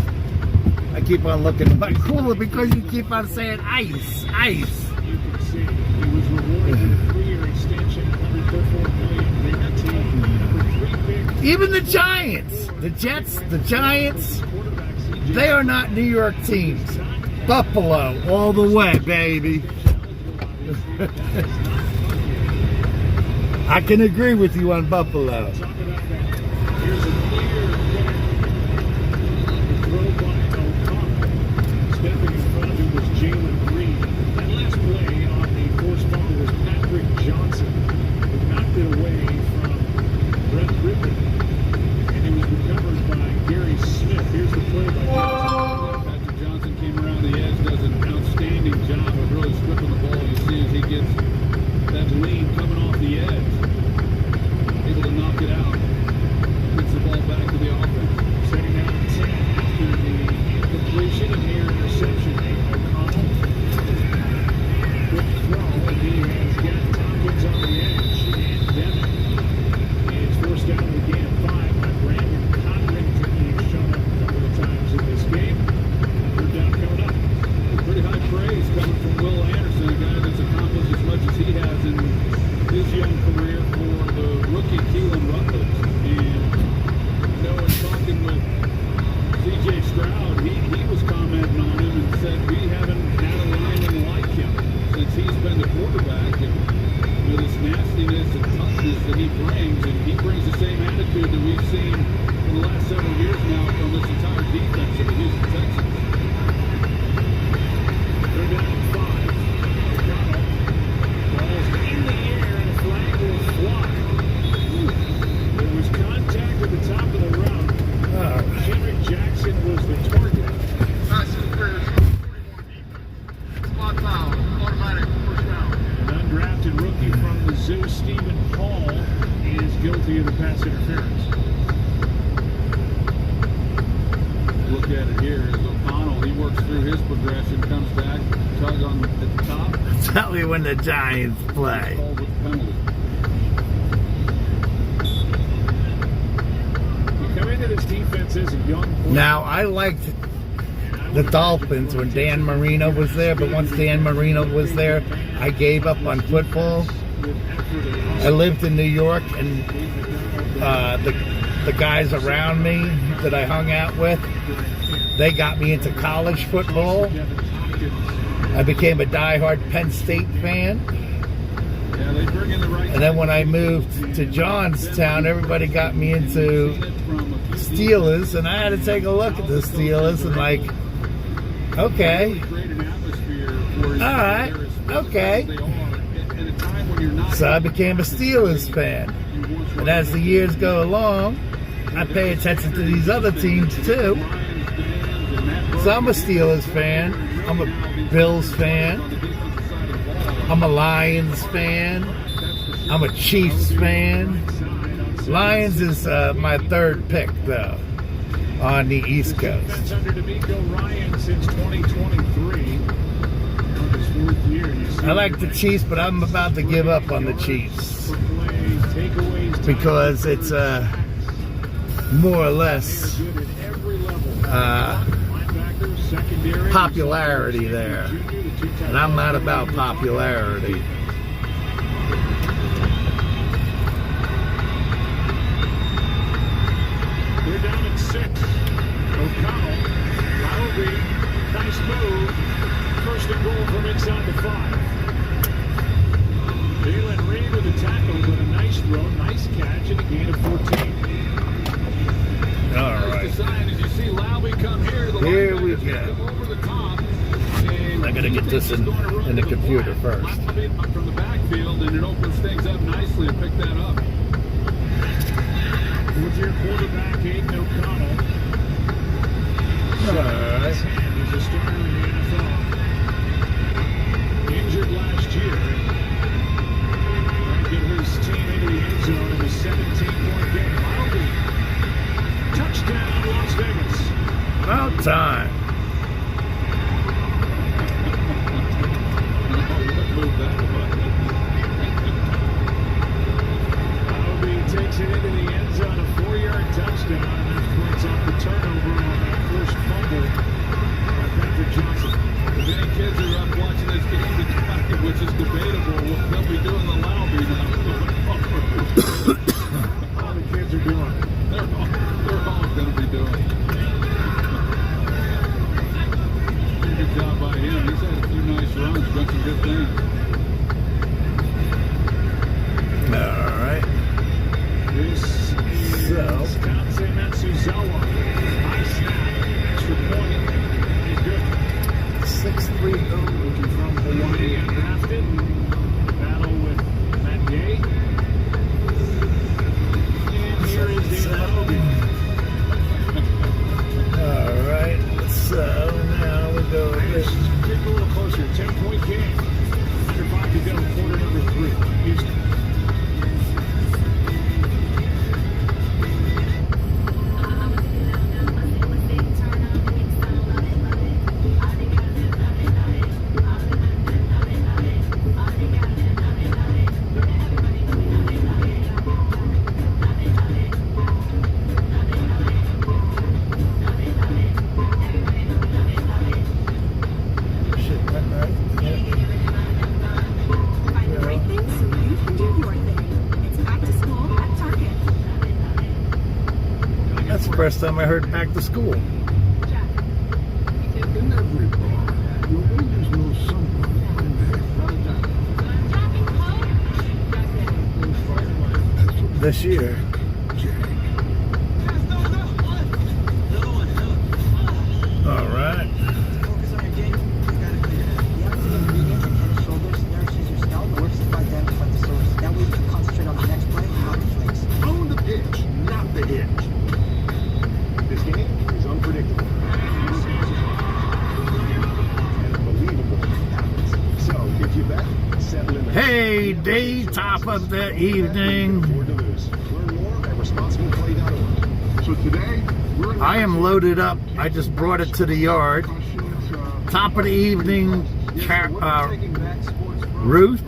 I keep on looking at my cooler because you keep on saying ice, ice. You can see he was rewarded with a 3-year extension, $134 million guaranteed. Number 3 pick. Even the Giants, the Jets, the Giants, they are not New York teams. Buffalo, all the way, baby. I can agree with you on Buffalo. Here's a clear throw by O'Connell. Stepping in front of him was Jalen Reed. That last play on the forced fumble was Patrick Johnson, who knocked it away from Brett Rippon. And it was recovered by Gary Smith. Here's the play by Johnson. Patrick Johnson came around the edge, does an outstanding job of really stripping the ball. You see as he gets that lean coming off the edge, able to knock it out, puts the ball back to the offense. Setting out 10 after the incompletion and near interception. O'Connell. Quick throw, and he has got Tompkins on the edge. And Devin is forced out of the game 5 by Brandon Codrington. He's shown up a couple of times in this game. Third down coming up. Pretty high praise coming from Will Anderson, a guy that's accomplished as much as he has in his young career for the rookie Keelan Rutledge. And you know, in talking with C.J. Stroud, he was commenting on him and said we haven't had a lineman like him since he's been the quarterback. And with his nastiness and toughness that he brings the same attitude that we've seen in the last several years now from this entire defense of the Houston Texans. They're down 5. O'Connell. Ball's in the air and a flag will fly. There was contact at the top of the route. Kendrick Jackson was the target. Spot foul, automatic first down. An undrafted rookie from the Zoo, Stephen Hall, is guilty of the pass interference. Look at it here. As O'Connell, he works through his progression, comes back, tug on at the top. Tell me when the Giants play. Called with the penalty. You come into this defense as a young player. Now, I liked the Dolphins when Dan Marino was there, but once Dan Marino was there, I gave up on football. I lived in New York, and the guys around me that I hung out with, they got me into college football. I became a diehard Penn State fan. Yeah, they bring in the right. And then when I moved to Johnstown, everybody got me into Steelers, and I had to take a look at the Steelers and like, okay, all right, okay. So I became a Steelers fan. And as the years go along, I pay attention to these other teams too. So I'm a Steelers fan. I'm a Bills fan. I'm a Lions fan. I'm a Chiefs fan. Lions is my third pick, though, on the East Coast. Defense under D'Amico Ryan since 2023. On his 4th year. I like the Chiefs, but I'm about to give up on the Chiefs because it's more or less popularity there, and I'm not about popularity. They're down at 6. O'Connell, Lowry, nice move. First and goal from inside the 5. Jalen Reed with a tackle, but a nice throw, nice catch, and a gain of 14. All right. Here we go. I gotta get this in the computer first. From the backfield, and it opens things up nicely to pick that up. With your quarterback, Aiden O'Connell. All right. He's a starter in the NFL. Injured last year. Trying to get his team into the end zone in a 17-point game. Lowry. Touchdown, Las Vegas. About time. Lowry runs. Done some good things. All right. This is Tansei Matsuzawa. High snap. Extra point. He's good. 6-3 Looking from Hawaii and drafted. Battle with Matt Gay. And here is David Hogan. All right. So now we go Let's get a little closer. 10-point game. Under 5 to go. Quarter number 3. Houston. Find the right thing so you can do your thing. It's back to school at Target. That's the first time I heard back to school. In every bar, you always know someone This year. All right. Focus on your game. You got it clear. The active ingredients and head and shoulders nourishes your scalp and works to identify the source. That way you can concentrate on the next play and not the flakes. Own the pitch, not the hitch. This game is unpredictable. And believable happens. So, if you bet, settle in the Hey, day, top of the evening. Afford to lose. Learn more at responsibleplay.org. So today, we're I am loaded up. I just brought it to the yard. Top of the evening, Ruth.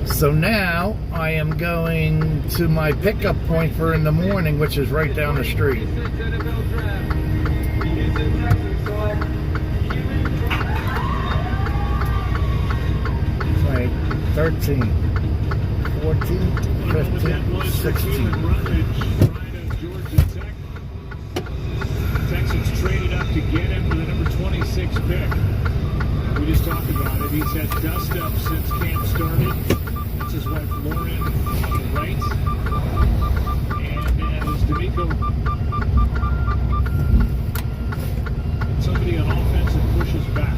So now I am going to my pickup point for in the morning, which is right down the street. It's like 13, 14, 15, 16. Texans traded up to get him for the number 26 pick. We just talked about it. He's had dust up since camp started. That's his wife Lauren on the right. And as D'Amico, somebody on offense that pushes back.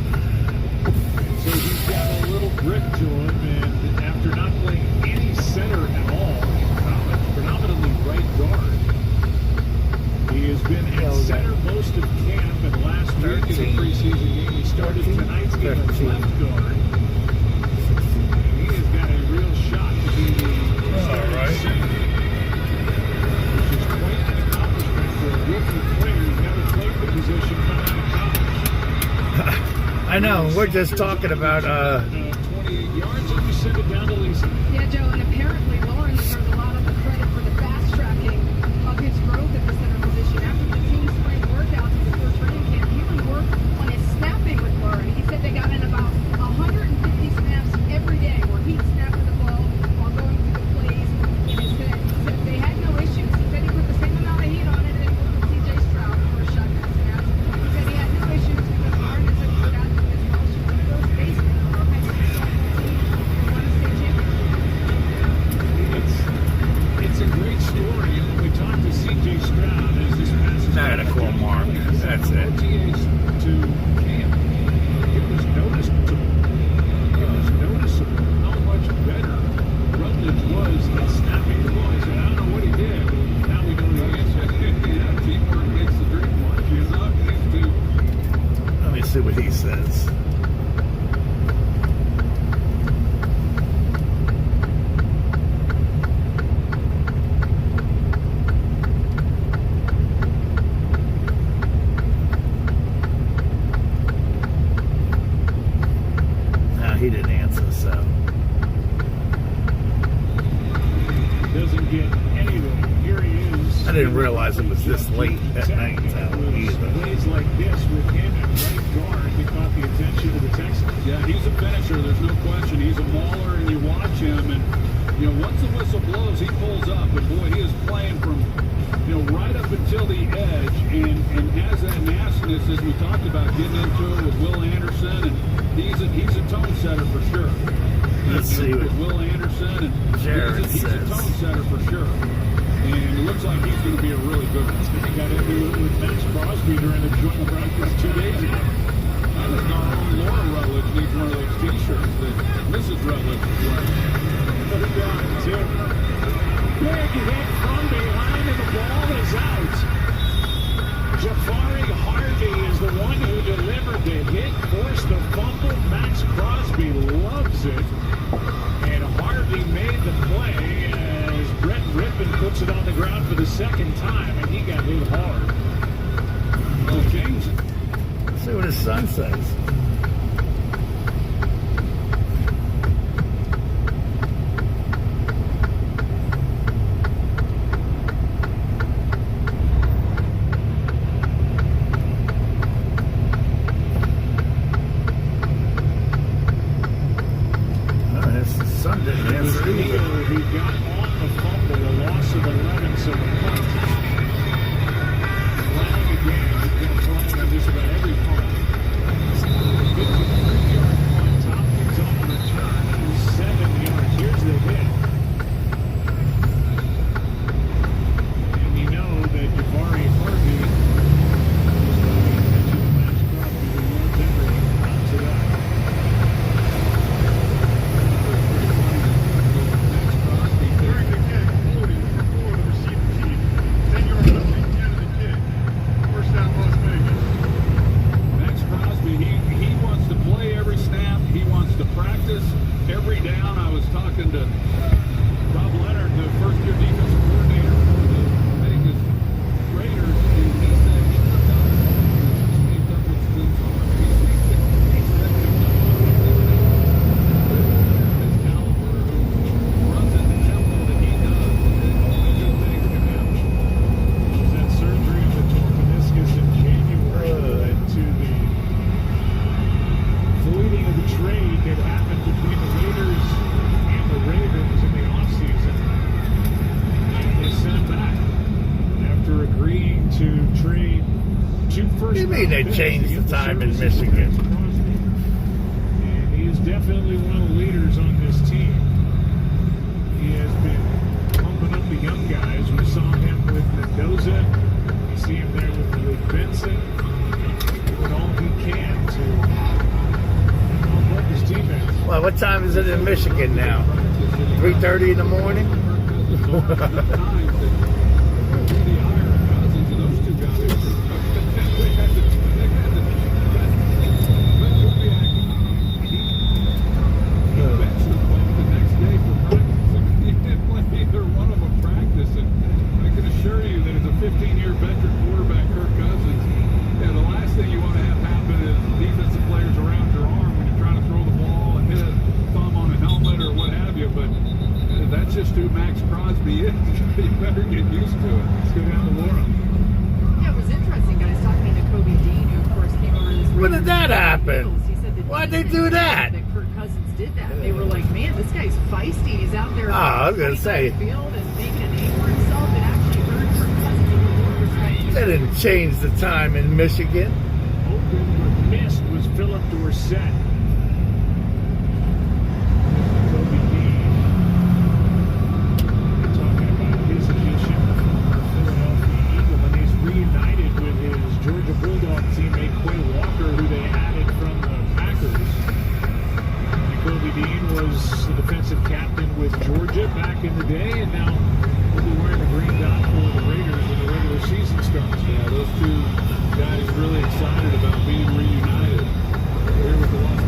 So he's got a little grip to him, and after not playing any center at all in college, predominantly right guard, he has been at center most of camp, and last week in the preseason game, he started tonight's game at left guard. He has got a real shot to be the starting center, which is quite an accomplishment for a rookie player who's never played the position coming out of college. I know, we're just talking about 28 yards, and we send it down to Lisa. Yeah, Joe, and apparently Lauren deserves a lot of the credit for the fast tracking of his growth at the center position. After the team spring workouts before training camp, he even worked on his snapping with Lauren. He said they got in about 150 snaps every day where he'd snap the ball while going through the plays in his head. He said they had no issues. He said he put the same amount of heat on it and worked with CJ Stroud for a shotgun snaps. He said he had no issues because Lauren is a good athlete as well. She was the first baseman on our high school softball team and won a state championship. It's a great story. And when we talked to CJ Stroud as this passes not a cool mark. That's it. OTAs to camp, it was noticeable. It was noticeable how much better Rutledge was at snapping the ball. He said, I don't know what he did. Now we know he is. Yeah, teamwork makes the dream work. He's up, these two. Let me see what he says. He didn't answer, so. Doesn't get anything. Here he is. I didn't realize it was this late at night either. Plays like this with him at right guard, he caught the attention of the Texans. Yeah, he's a finisher. There's no question. He's a mauler, and you watch him, and once the whistle blows, he pulls up. And boy, he is playing from right up until the edge, and has that nasty practice, as we talked about, getting into it with Will Anderson, and he's a tone setter for sure. Let's see what with Will Anderson, and Jared he's a says. tone setter for sure. And it looks like he's going to be a really good one. He got into it with Max Crosby during a joint practice 2 days ago. I think our own Laura Rutledge needs one of those T-shirts that Mrs. Rutledge is wearing. Put it down, too. Big hit from behind, and the ball is out. Jafari Harvey is the one who delivered the hit, forced the fumble. Max Crosby loves it. And Harvey made the play as Brett Rippon puts it on the ground for the second time, and he got hit hard. Well, James. Let's see what his son says. Who got on the fumble, a loss of 11, so the punt. Flag again. He's been flying on just about every punt. 53-yard punt. Tompkins on the return. 7 yards. Here's the hit. And you know that Jafari Harvey is going to the Max Crosby who runs everything out to that. During the kick, Cody was before the receiving team. 10-yard penalty, 10 of the kick. First down, Las Vegas. Max Crosby, he wants to play every snap. He wants to practice every down. I was talking to Rob Leonard, the first-year defensive coordinator for the Vegas Raiders, and he said he's done up with Steve's arm. He said he's done his caliber, who runs at the tempo that he does, and only good things can happen. That surgery of the torn meniscus in January led to the voiding of the trade that happened between the Raiders and the Ravens in the offseason. And they sent him back after agreeing to trade 2 first. What do you mean they changed the time in Michigan? And he is definitely one of the leaders on this team. He has been pumping up the young guys. We saw him with Mendoza. We see him there with Luke Benson. Doing all he can to pump up his teammates. Well, what time is it in Michigan now? 3:30 in the morning? Either one of them practice, and I can assure you that as a 15-year veteran quarterback, Kirk Cousins, the last thing you want to have happen is defensive players around your arm when you're trying to throw the ball and hit a thumb on a helmet or what have you, but that's just who Max Crosby is. You better get used to it. Let's go down to Laura. Yeah, it was interesting, guys, talking to Kobe Dean, who, of course, came over this When did that happen? He said that Why'd they do that? That Kirk Cousins did that. They were like, man, this guy's feisty. He's out there I was gonna say. field and making a name for himself. It actually earned Kirk Cousins a little more respect. They didn't change the time in Michigan. Open but missed was Philip Dorsett. Kobe Dean talking about his addition to the Philadelphia Eagle, and he's reunited with his Georgia Bulldog teammate Quay Walker, who they added from the Packers. And Kobe Dean was the defensive captain with Georgia back in the day, and now will be wearing the green dot for the Raiders when the regular season starts. Yeah, those two guys really excited about being reunited here with the Los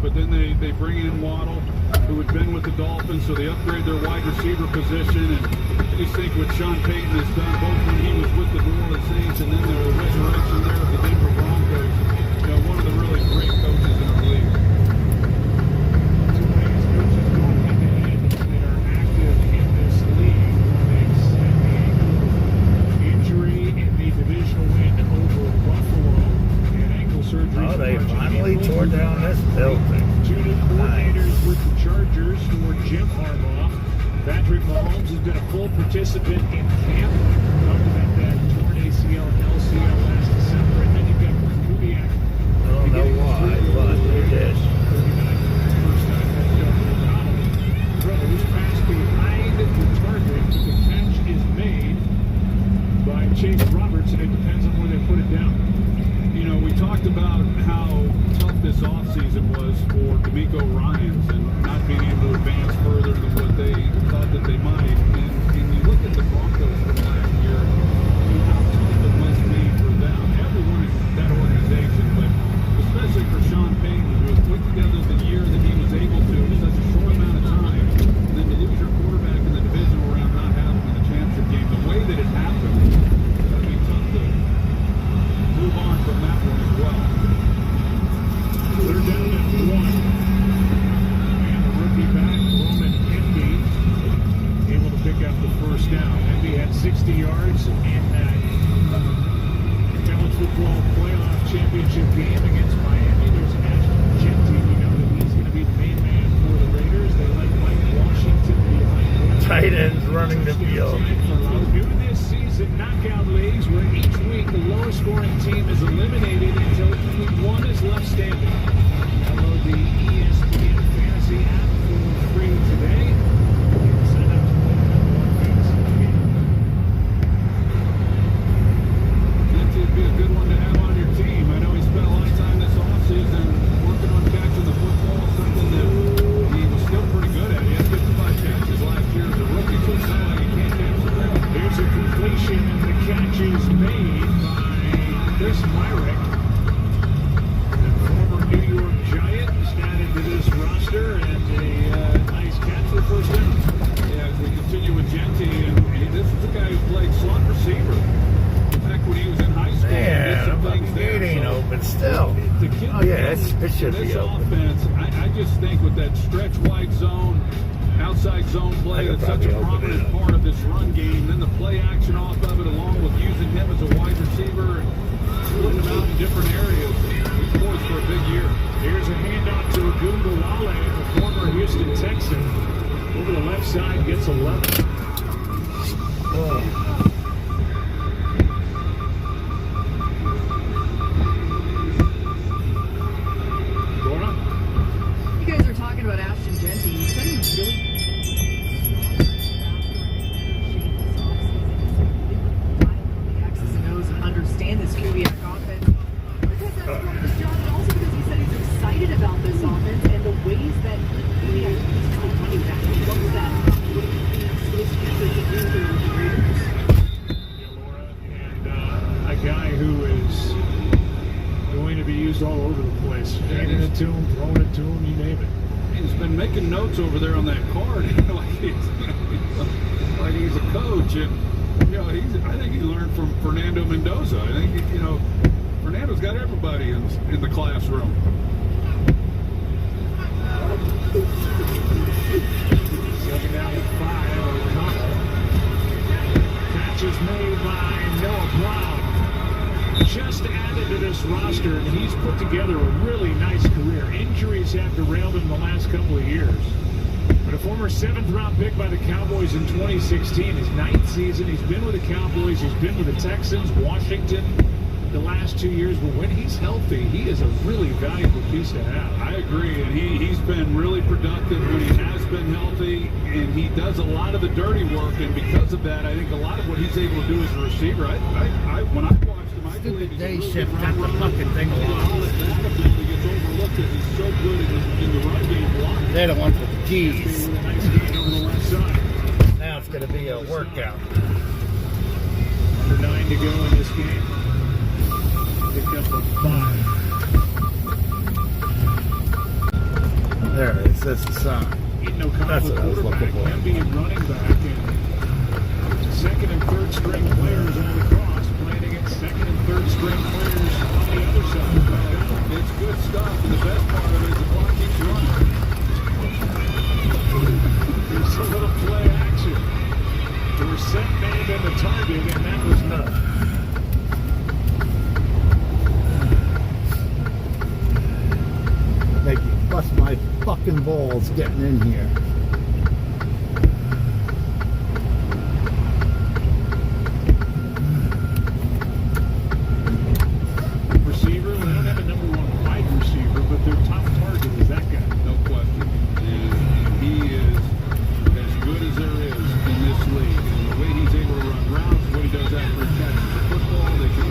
but then they bring in Waddle, who had been with the Dolphins, so they upgrade their wide receiver position. And I just think what Sean Payton has done, both when he was with the New Orleans Saints and then the resurrection there with the Denver Broncos, you know, one of the really great coaches in our league. Two biggest coaches going head-to-head that are active in this league. Thanks to the ankle injury in the divisional win over Buffalo. Surgery. Oh, they finally tore down this building. Two new coordinators with the Chargers for Jim Harbaugh. Patrick Mahomes has been a full participant in camp. Talked about that torn ACL and LCL last December. And then you've got Rick Kubiak. I don't know why, but they did. First time that throws passed behind the target. The catch is made by Chase Roberts, and it depends on where they put it down. You know, we talked about how tough this offseason was for D'Amico Ryans and not being able to advance further than what they thought that they might. And you look at the Broncos from last year, how tough it must be for them. Everyone in that organization, but especially for Sean Payton, who has put together the year that he was able to in such a short amount of time, and then to lose your quarterback in the divisional round, not having in the championship game, the way that it happened, it's going to be tough to move on from that one as well. They're down at 1. And the rookie back, Roman Endy, able to pick up the first down. Endy had 60 yards in that college football playoff championship game against Miami. There's Ashton Jeanty. We know that he's going to be the main man for the Raiders. They like Mike Washington behind. Tight ends running the field. New this season, knockout leagues, where each week the lowest scoring team is eliminated until only one is left standing. Download the ESPN Fantasy app for free today. Sign up to play the #1 fantasy game. That would be a good one to have on your team. I know he spent a lot of time this offseason working on catching the football, something that he was still pretty good at. He had 55 catches last year as a rookie, so it's not like he can't catch the ball. There's a completion, and the catch is made by Chris Myrick, the former New York Giant, just added to this roster, and a nice catch for the first down. Yeah, as we continue with Jeanty, and this is the guy who played slot receiver back when he was in high school. Man, the gate ain't open still. Oh yeah, it should be open. Offense, I just think with that stretch wide zone, outside zone play, that's such a prominent part of this run game. Then the play action off of it, along with using him as a wide receiver and splitting him out in different areas. He's poised for a big year. Here's a handoff to Ogunbowale, the former Houston Texan. Over the left side, gets 11. You guys are talking about Ashton Jeanty. He's been really X's and O's and understand this Kubiak offense. Because that's part of his job, and also because he said he's excited about this offense and the ways that Kubiak uses the running back. He loves that. What Swiss Peppers to do with the Raiders. And a guy who is going to be used all over the place. Handing it to him, throwing it to him, you name it. He's been making notes over there on that card, like he's a coach, and I think he learned from Fernando Mendoza. I think Fernando's got everybody in the classroom. Second down and 5. O'Connell. Catch is made by Noah Brown. Just added to this roster, and he's put together a really nice career. Injuries have derailed him the last couple of years. But a former 7th-round pick by the Cowboys in 2016, his 9th season. He's been with the Cowboys. He's been with the Texans, Washington the last 2 years. But when he's healthy, he is a really valuable piece to have. I agree, and he's been really productive when he has been healthy, and he does a lot of the dirty work. And because of that, I think a lot of what he's able to do as a receiver, when I watched him, I believe day shift got the fucking thing along. That ability gets overlooked because he's so good in the run game blocking. They're the ones with the keys. Nice gain over the left side. Now it's going to be a workout. Under 9 to go in this game. Picked up a 5. There it is. That's the sign. Aiden O'Connell, That's the what I was looking quarterback, for. can be a running back, and second and third string players all across playing against second and third string players on the other side. It's good stuff. And the best part of it is the clock keeps running. There's a little play action. There were set man and the target, and that was enough. Make me bust my fucking balls getting in here. Receiver, they don't have a number one wide receiver, but their top target is that guy. No question. And he is as good as there is in this league. And the way he's able to run routes, what he does after he catches the football, they can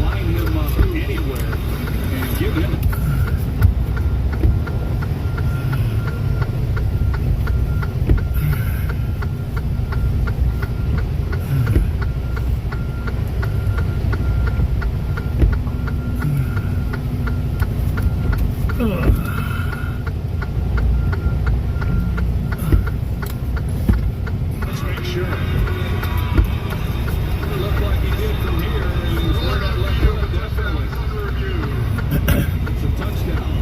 line him up anywhere and give him. Let's make sure. It looked like he did from here. And where that left foot, definitely. It's a touchdown.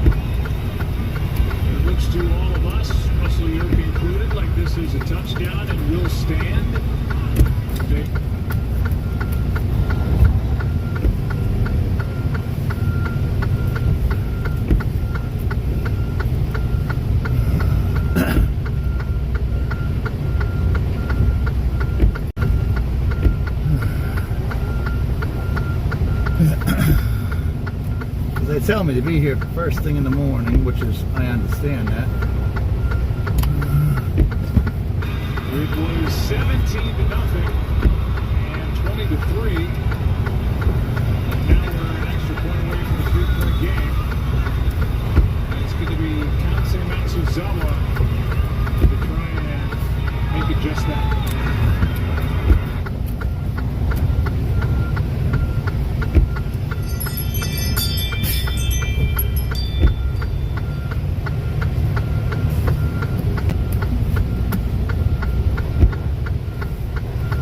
It looks to all of us, Russell York included, like this is a touchdown and will stand. They- They tell me to be here first thing in the morning, which is, I understand that. It was 17-0 and 20-3. Now we're an extra point away from a 3-point game. And it's going to be Kansei Matsuzawa to try and make it just that.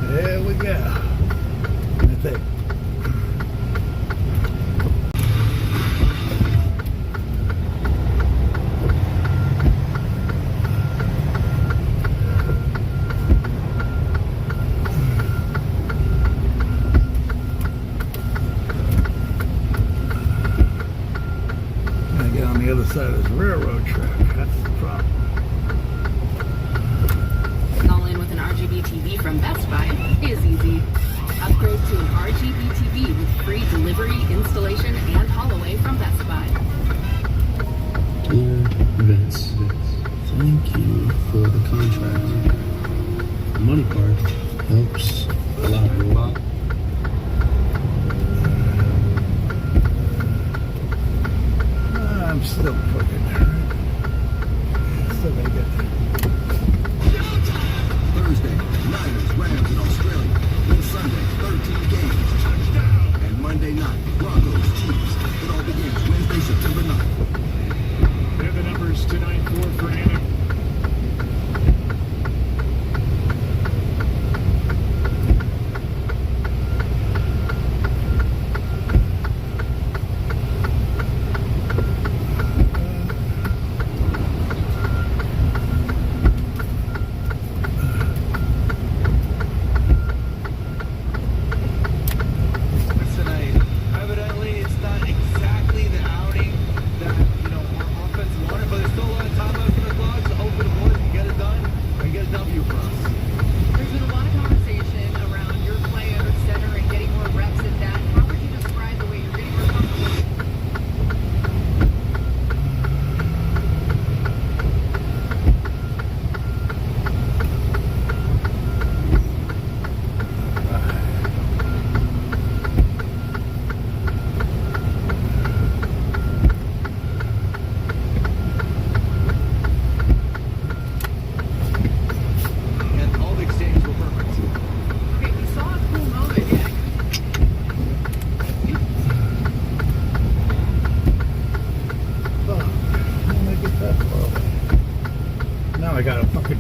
There we go. I think. Gotta get on the other side of this railroad track. That's the problem. All in with an RGB TV from Best Buy is easy. Upgrade to an RGB TV with free delivery, installation, and haul away from Best Buy. Dear Vince, thank you for the contract. The money part helps a lot. I'm still cooking. Still gonna get Thursday, Niners, Rams in Australia. Then Sunday, 13 games. Touchdown. And Monday night, Broncos, Chiefs. It all begins Wednesday, September 9th. They're the numbers tonight for Anna.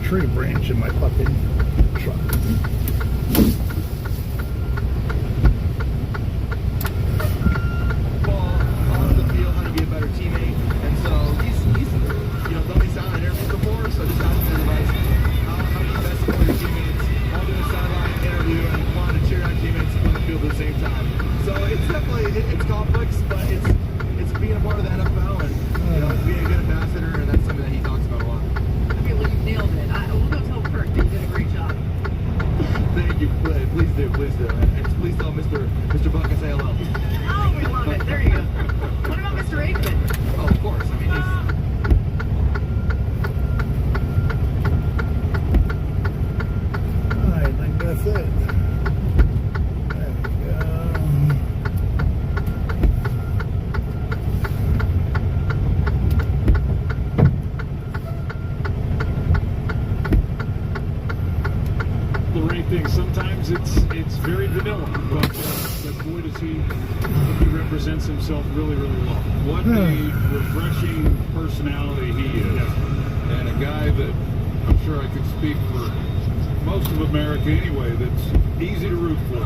tree branch in my fucking truck. On the field, how to be a better teammate, and so he's done these silent interviews before, so just asking advice. How do you best support your teammates while doing a sideline interview and wanting to cheer on teammates on the field at the same time? So it's definitely it's complex, but it's being a part of the NFL and being a good ambassador, and that's something that he talks about a lot. I feel like you've nailed it. We'll go tell Kurt that you did a great job. Thank you. Please do. And please tell Mr. Buck I say hello. Oh, we love it. There you go. What about Mr. Aikman? Oh, of course. I mean, I think that's it. There we go. The right thing. Sometimes it's very vanilla, but boy does he represents himself really, really well. What a refreshing personality he is. And a guy that I'm sure I could speak for most of America anyway, that's easy to root for.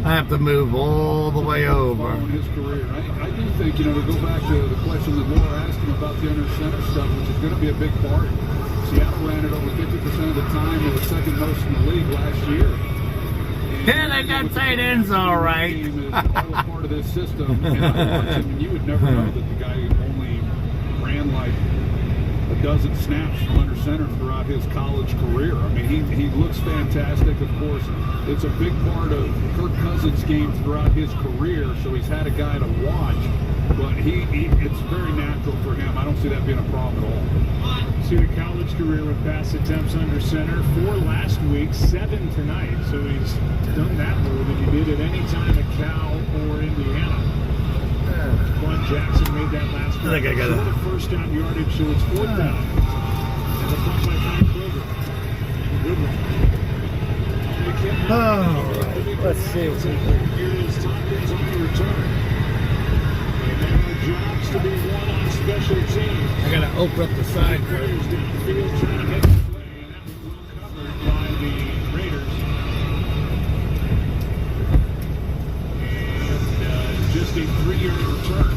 I have to move all the way over. Following his career. I do think, to go back to the question that Laura asked him about the under center stuff, which is going to be a big part. Seattle ran it over 50% of the time. They were second most in the league last year. Yeah, they got tight ends all right. Is all a part of this system. And I watch him, and you would never know that the guy only ran like a dozen snaps from under center throughout his college career. I mean, he looks fantastic. Of course, it's a big part of Kirk Cousins' game throughout his career, so he's had a guy to watch. But it's very natural for him. I don't see that being a problem at all. See the college career with pass attempts under center, 4 last week, 7 tonight. So he's done that more than he did at any time at Cal or Indiana. Quan Jackson made that last week. I think I got it. First down yardage, so it's 4th down. And the punt by Frank Kroger. Good one. All right, let's see what's in here. Here is Tompkins on the return. And there are jobs to be won on special teams. I gotta open up the side curtain. Raiders downfield trying to make a play, and that was well covered by the Raiders. And just a 3-yard return.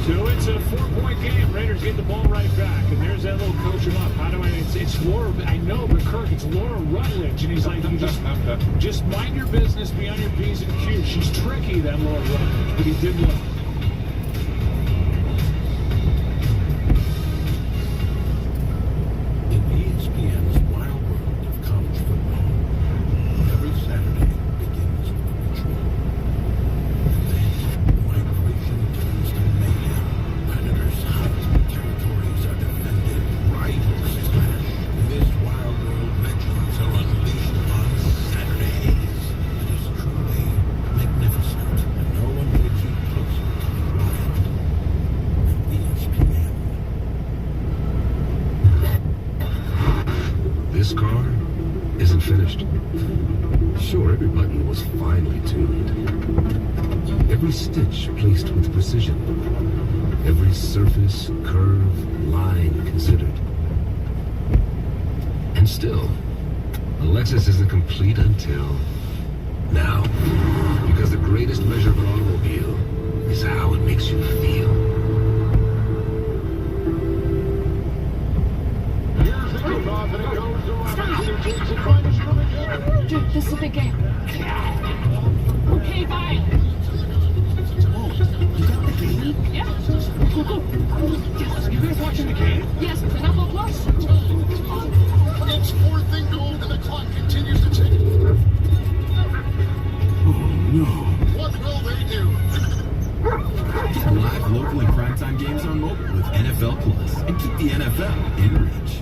So it's a 4-point game. Raiders get the ball right back, and there's that little coach him up. How do it's Laura, I know, but Kirk, it's Laura Rutledge, and he's like, you just mind your business, be on your P's and Q's. She's tricky, that Laura Rutledge, but he did well. In ESPN's wild world of college football, every Saturday begins with a ritual. And then migration turns to mayhem. Predators hunt, territories are defended, rivals clash. In this wild world, legends are unleashed on Saturdays. It is truly magnificent, and no one takes you closer to the wild than ESPN. This car isn't finished. Sure, every button was finely tuned. Every stitch placed with precision. Every surface, curve, line considered. And still, a Lexus isn't complete until now. Because the greatest measure of an automobile is how it makes you feel. Dude, this is a big game. Okay, bye. You got the game? Yeah. Cool, cool. Yes. You guys watching the game? Yes, it's an Apple Plus. It's 4th and goal, and the clock continues to tick. Oh no. What will they do? Live local and primetime games on mobile with NFL Plus, and keep the NFL in reach.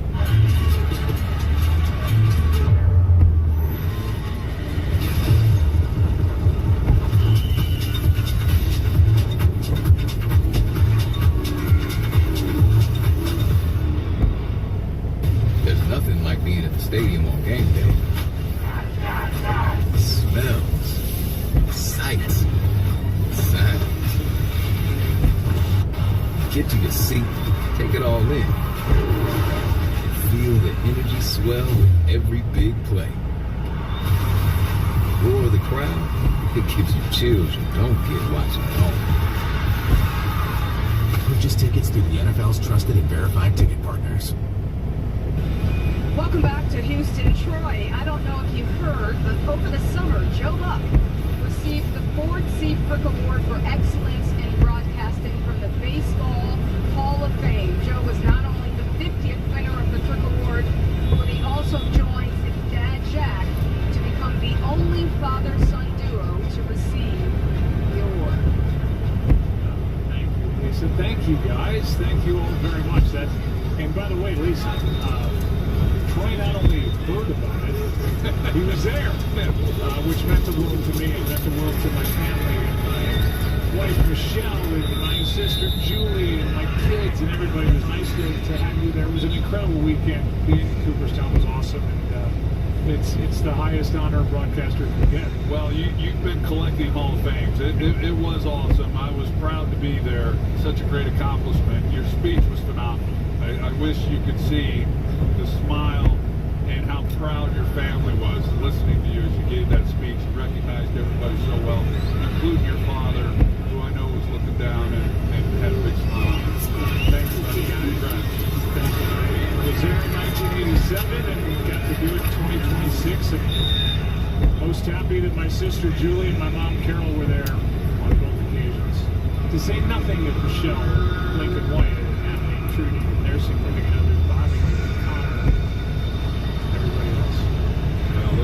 There's nothing like being at the stadium on game day. Smells, sights, sounds. Get to your seat, take it all in. feel the energy swell with every big play. The roar of the crowd, it gives you chills you don't get watching at home. Purchase tickets through the NFL's trusted and verified ticket partners. Welcome back to Houston, Troy. I don't know if you've heard, but over the summer, Joe Buck received the Ford C. Frick Award for Excellence in Broadcasting from the Baseball Hall of Fame. Joe was not only the 50th winner of the Frick Award, but he also joins his dad, Jack, to become the only father-son duo to receive the award. Thank you, Lisa. Thank you, guys. Thank you all very much. And by the way, Lisa, Troy not only heard about it, he was there, which meant the world to me. It meant the world to my family and my wife Michelle and my sister Julie and my kids and everybody. It was nice to have you there. It was an incredible weekend. Being in Cooperstown was awesome, and it's the highest honor a broadcaster can get. Well, you've been collecting Hall of Fames. It was awesome. I was proud to be there. Such a great accomplishment. Your speech was phenomenal. I wish you could see the smile and how proud your family was listening to you as you gave that speech. You recognized everybody so well, including your father, who I know was looking down and had a big smile. Thanks, buddy. Congrats. I was there in 1987 and we got to do it in 2026. And most happy that my sister Julie and my mom Carol were there on both occasions. To say nothing of Michelle, Lincoln White, and Natalie and Trudy, and their significant others, Bobby, Connor, everybody else. Well,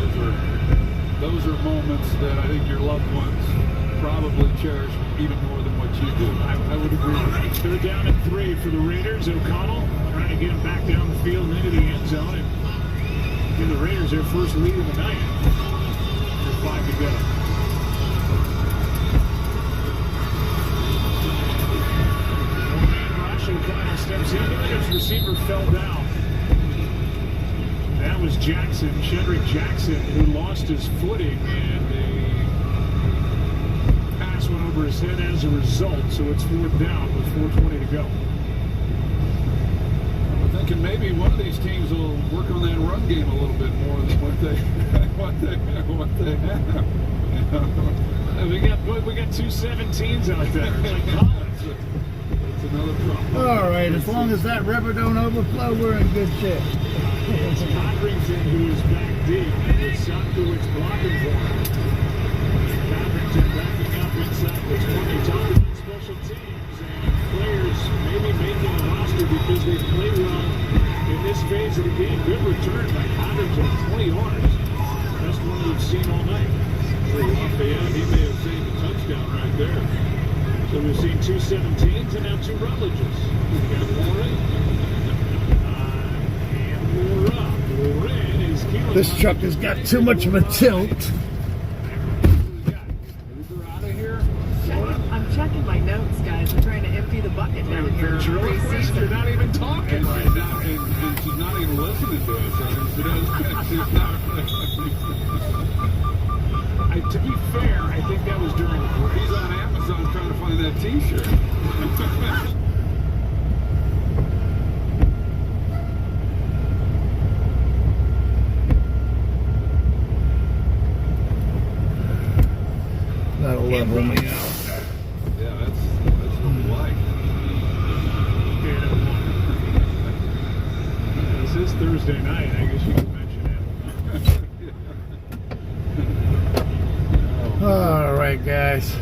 those are moments that I think your loved ones probably cherish even more than what you do. I would agree with that. They're down at 3 for the Raiders. O'Connell trying to get them back down the field and into the end zone and give the Raiders their first lead of the night. There's 5 to go. O'Connell steps into it. His receiver fell down. That was Jackson, Shedrick Jackson, who lost his footing, and a pass went over his head as a result. So it's 4th down with 4:20 to go. I'm thinking maybe one of these teams will work on that run game a little bit more than what they have. We got 2 17s out there. It's like college. Another problem. All right, as long as that river don't overflow, we're in good shape. It's Codrington who is back deep with Sonkowitz blocking for him. Codrington backing up inside the 20. Talking about special teams and players maybe making a roster because they play well in this phase of the game. Good return by Codrington, 20 yards. Best one we've seen all night. For Lafayette, he may have saved a touchdown right there. So we've seen 2 17s and now 2 Rutledges. We've got Warren and Laura. Warren is killing. This truck has got too much of a tilt. Uber out of here. I'm checking my notes, guys. I'm trying to empty the bucket down here. You're not even talking right now. And she's not even listening to us. She's not. To be fair, I think that was during the break. He's on Amazon trying to find that t-shirt. That'll level me out. Yeah, that's what we like. This is Thursday night. I guess you can mention it. All right, guys.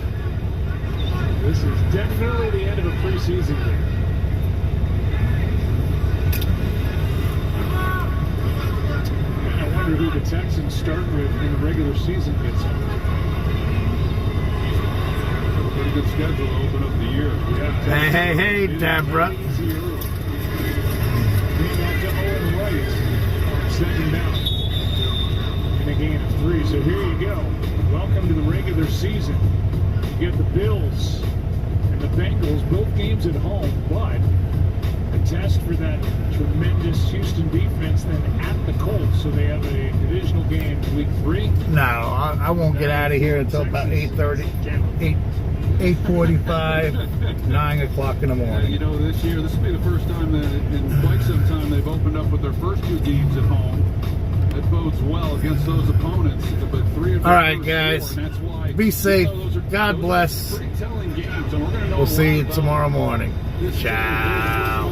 This is definitely the end of a preseason game. And I wonder who the Texans start with when the regular season gets up. Pretty good schedule to open up the year. Yeah. Hey, Deborah. Second down in a gain of 3. So here you go. Welcome to the regular season. You get the Bills and the Bengals, both games at home, but a test for that tremendous Houston defense then at the Colts. So they have a divisional game week 3. No, I won't get out of here until about 8:30. 8:45, 9 o'clock in the morning. You know, this year, this will be the first time that in quite some time they've opened up with their first 2 games at home. That bodes well against those opponents. But 3 of All right, guys. Be safe. God bless. We'll see you tomorrow morning. Ciao.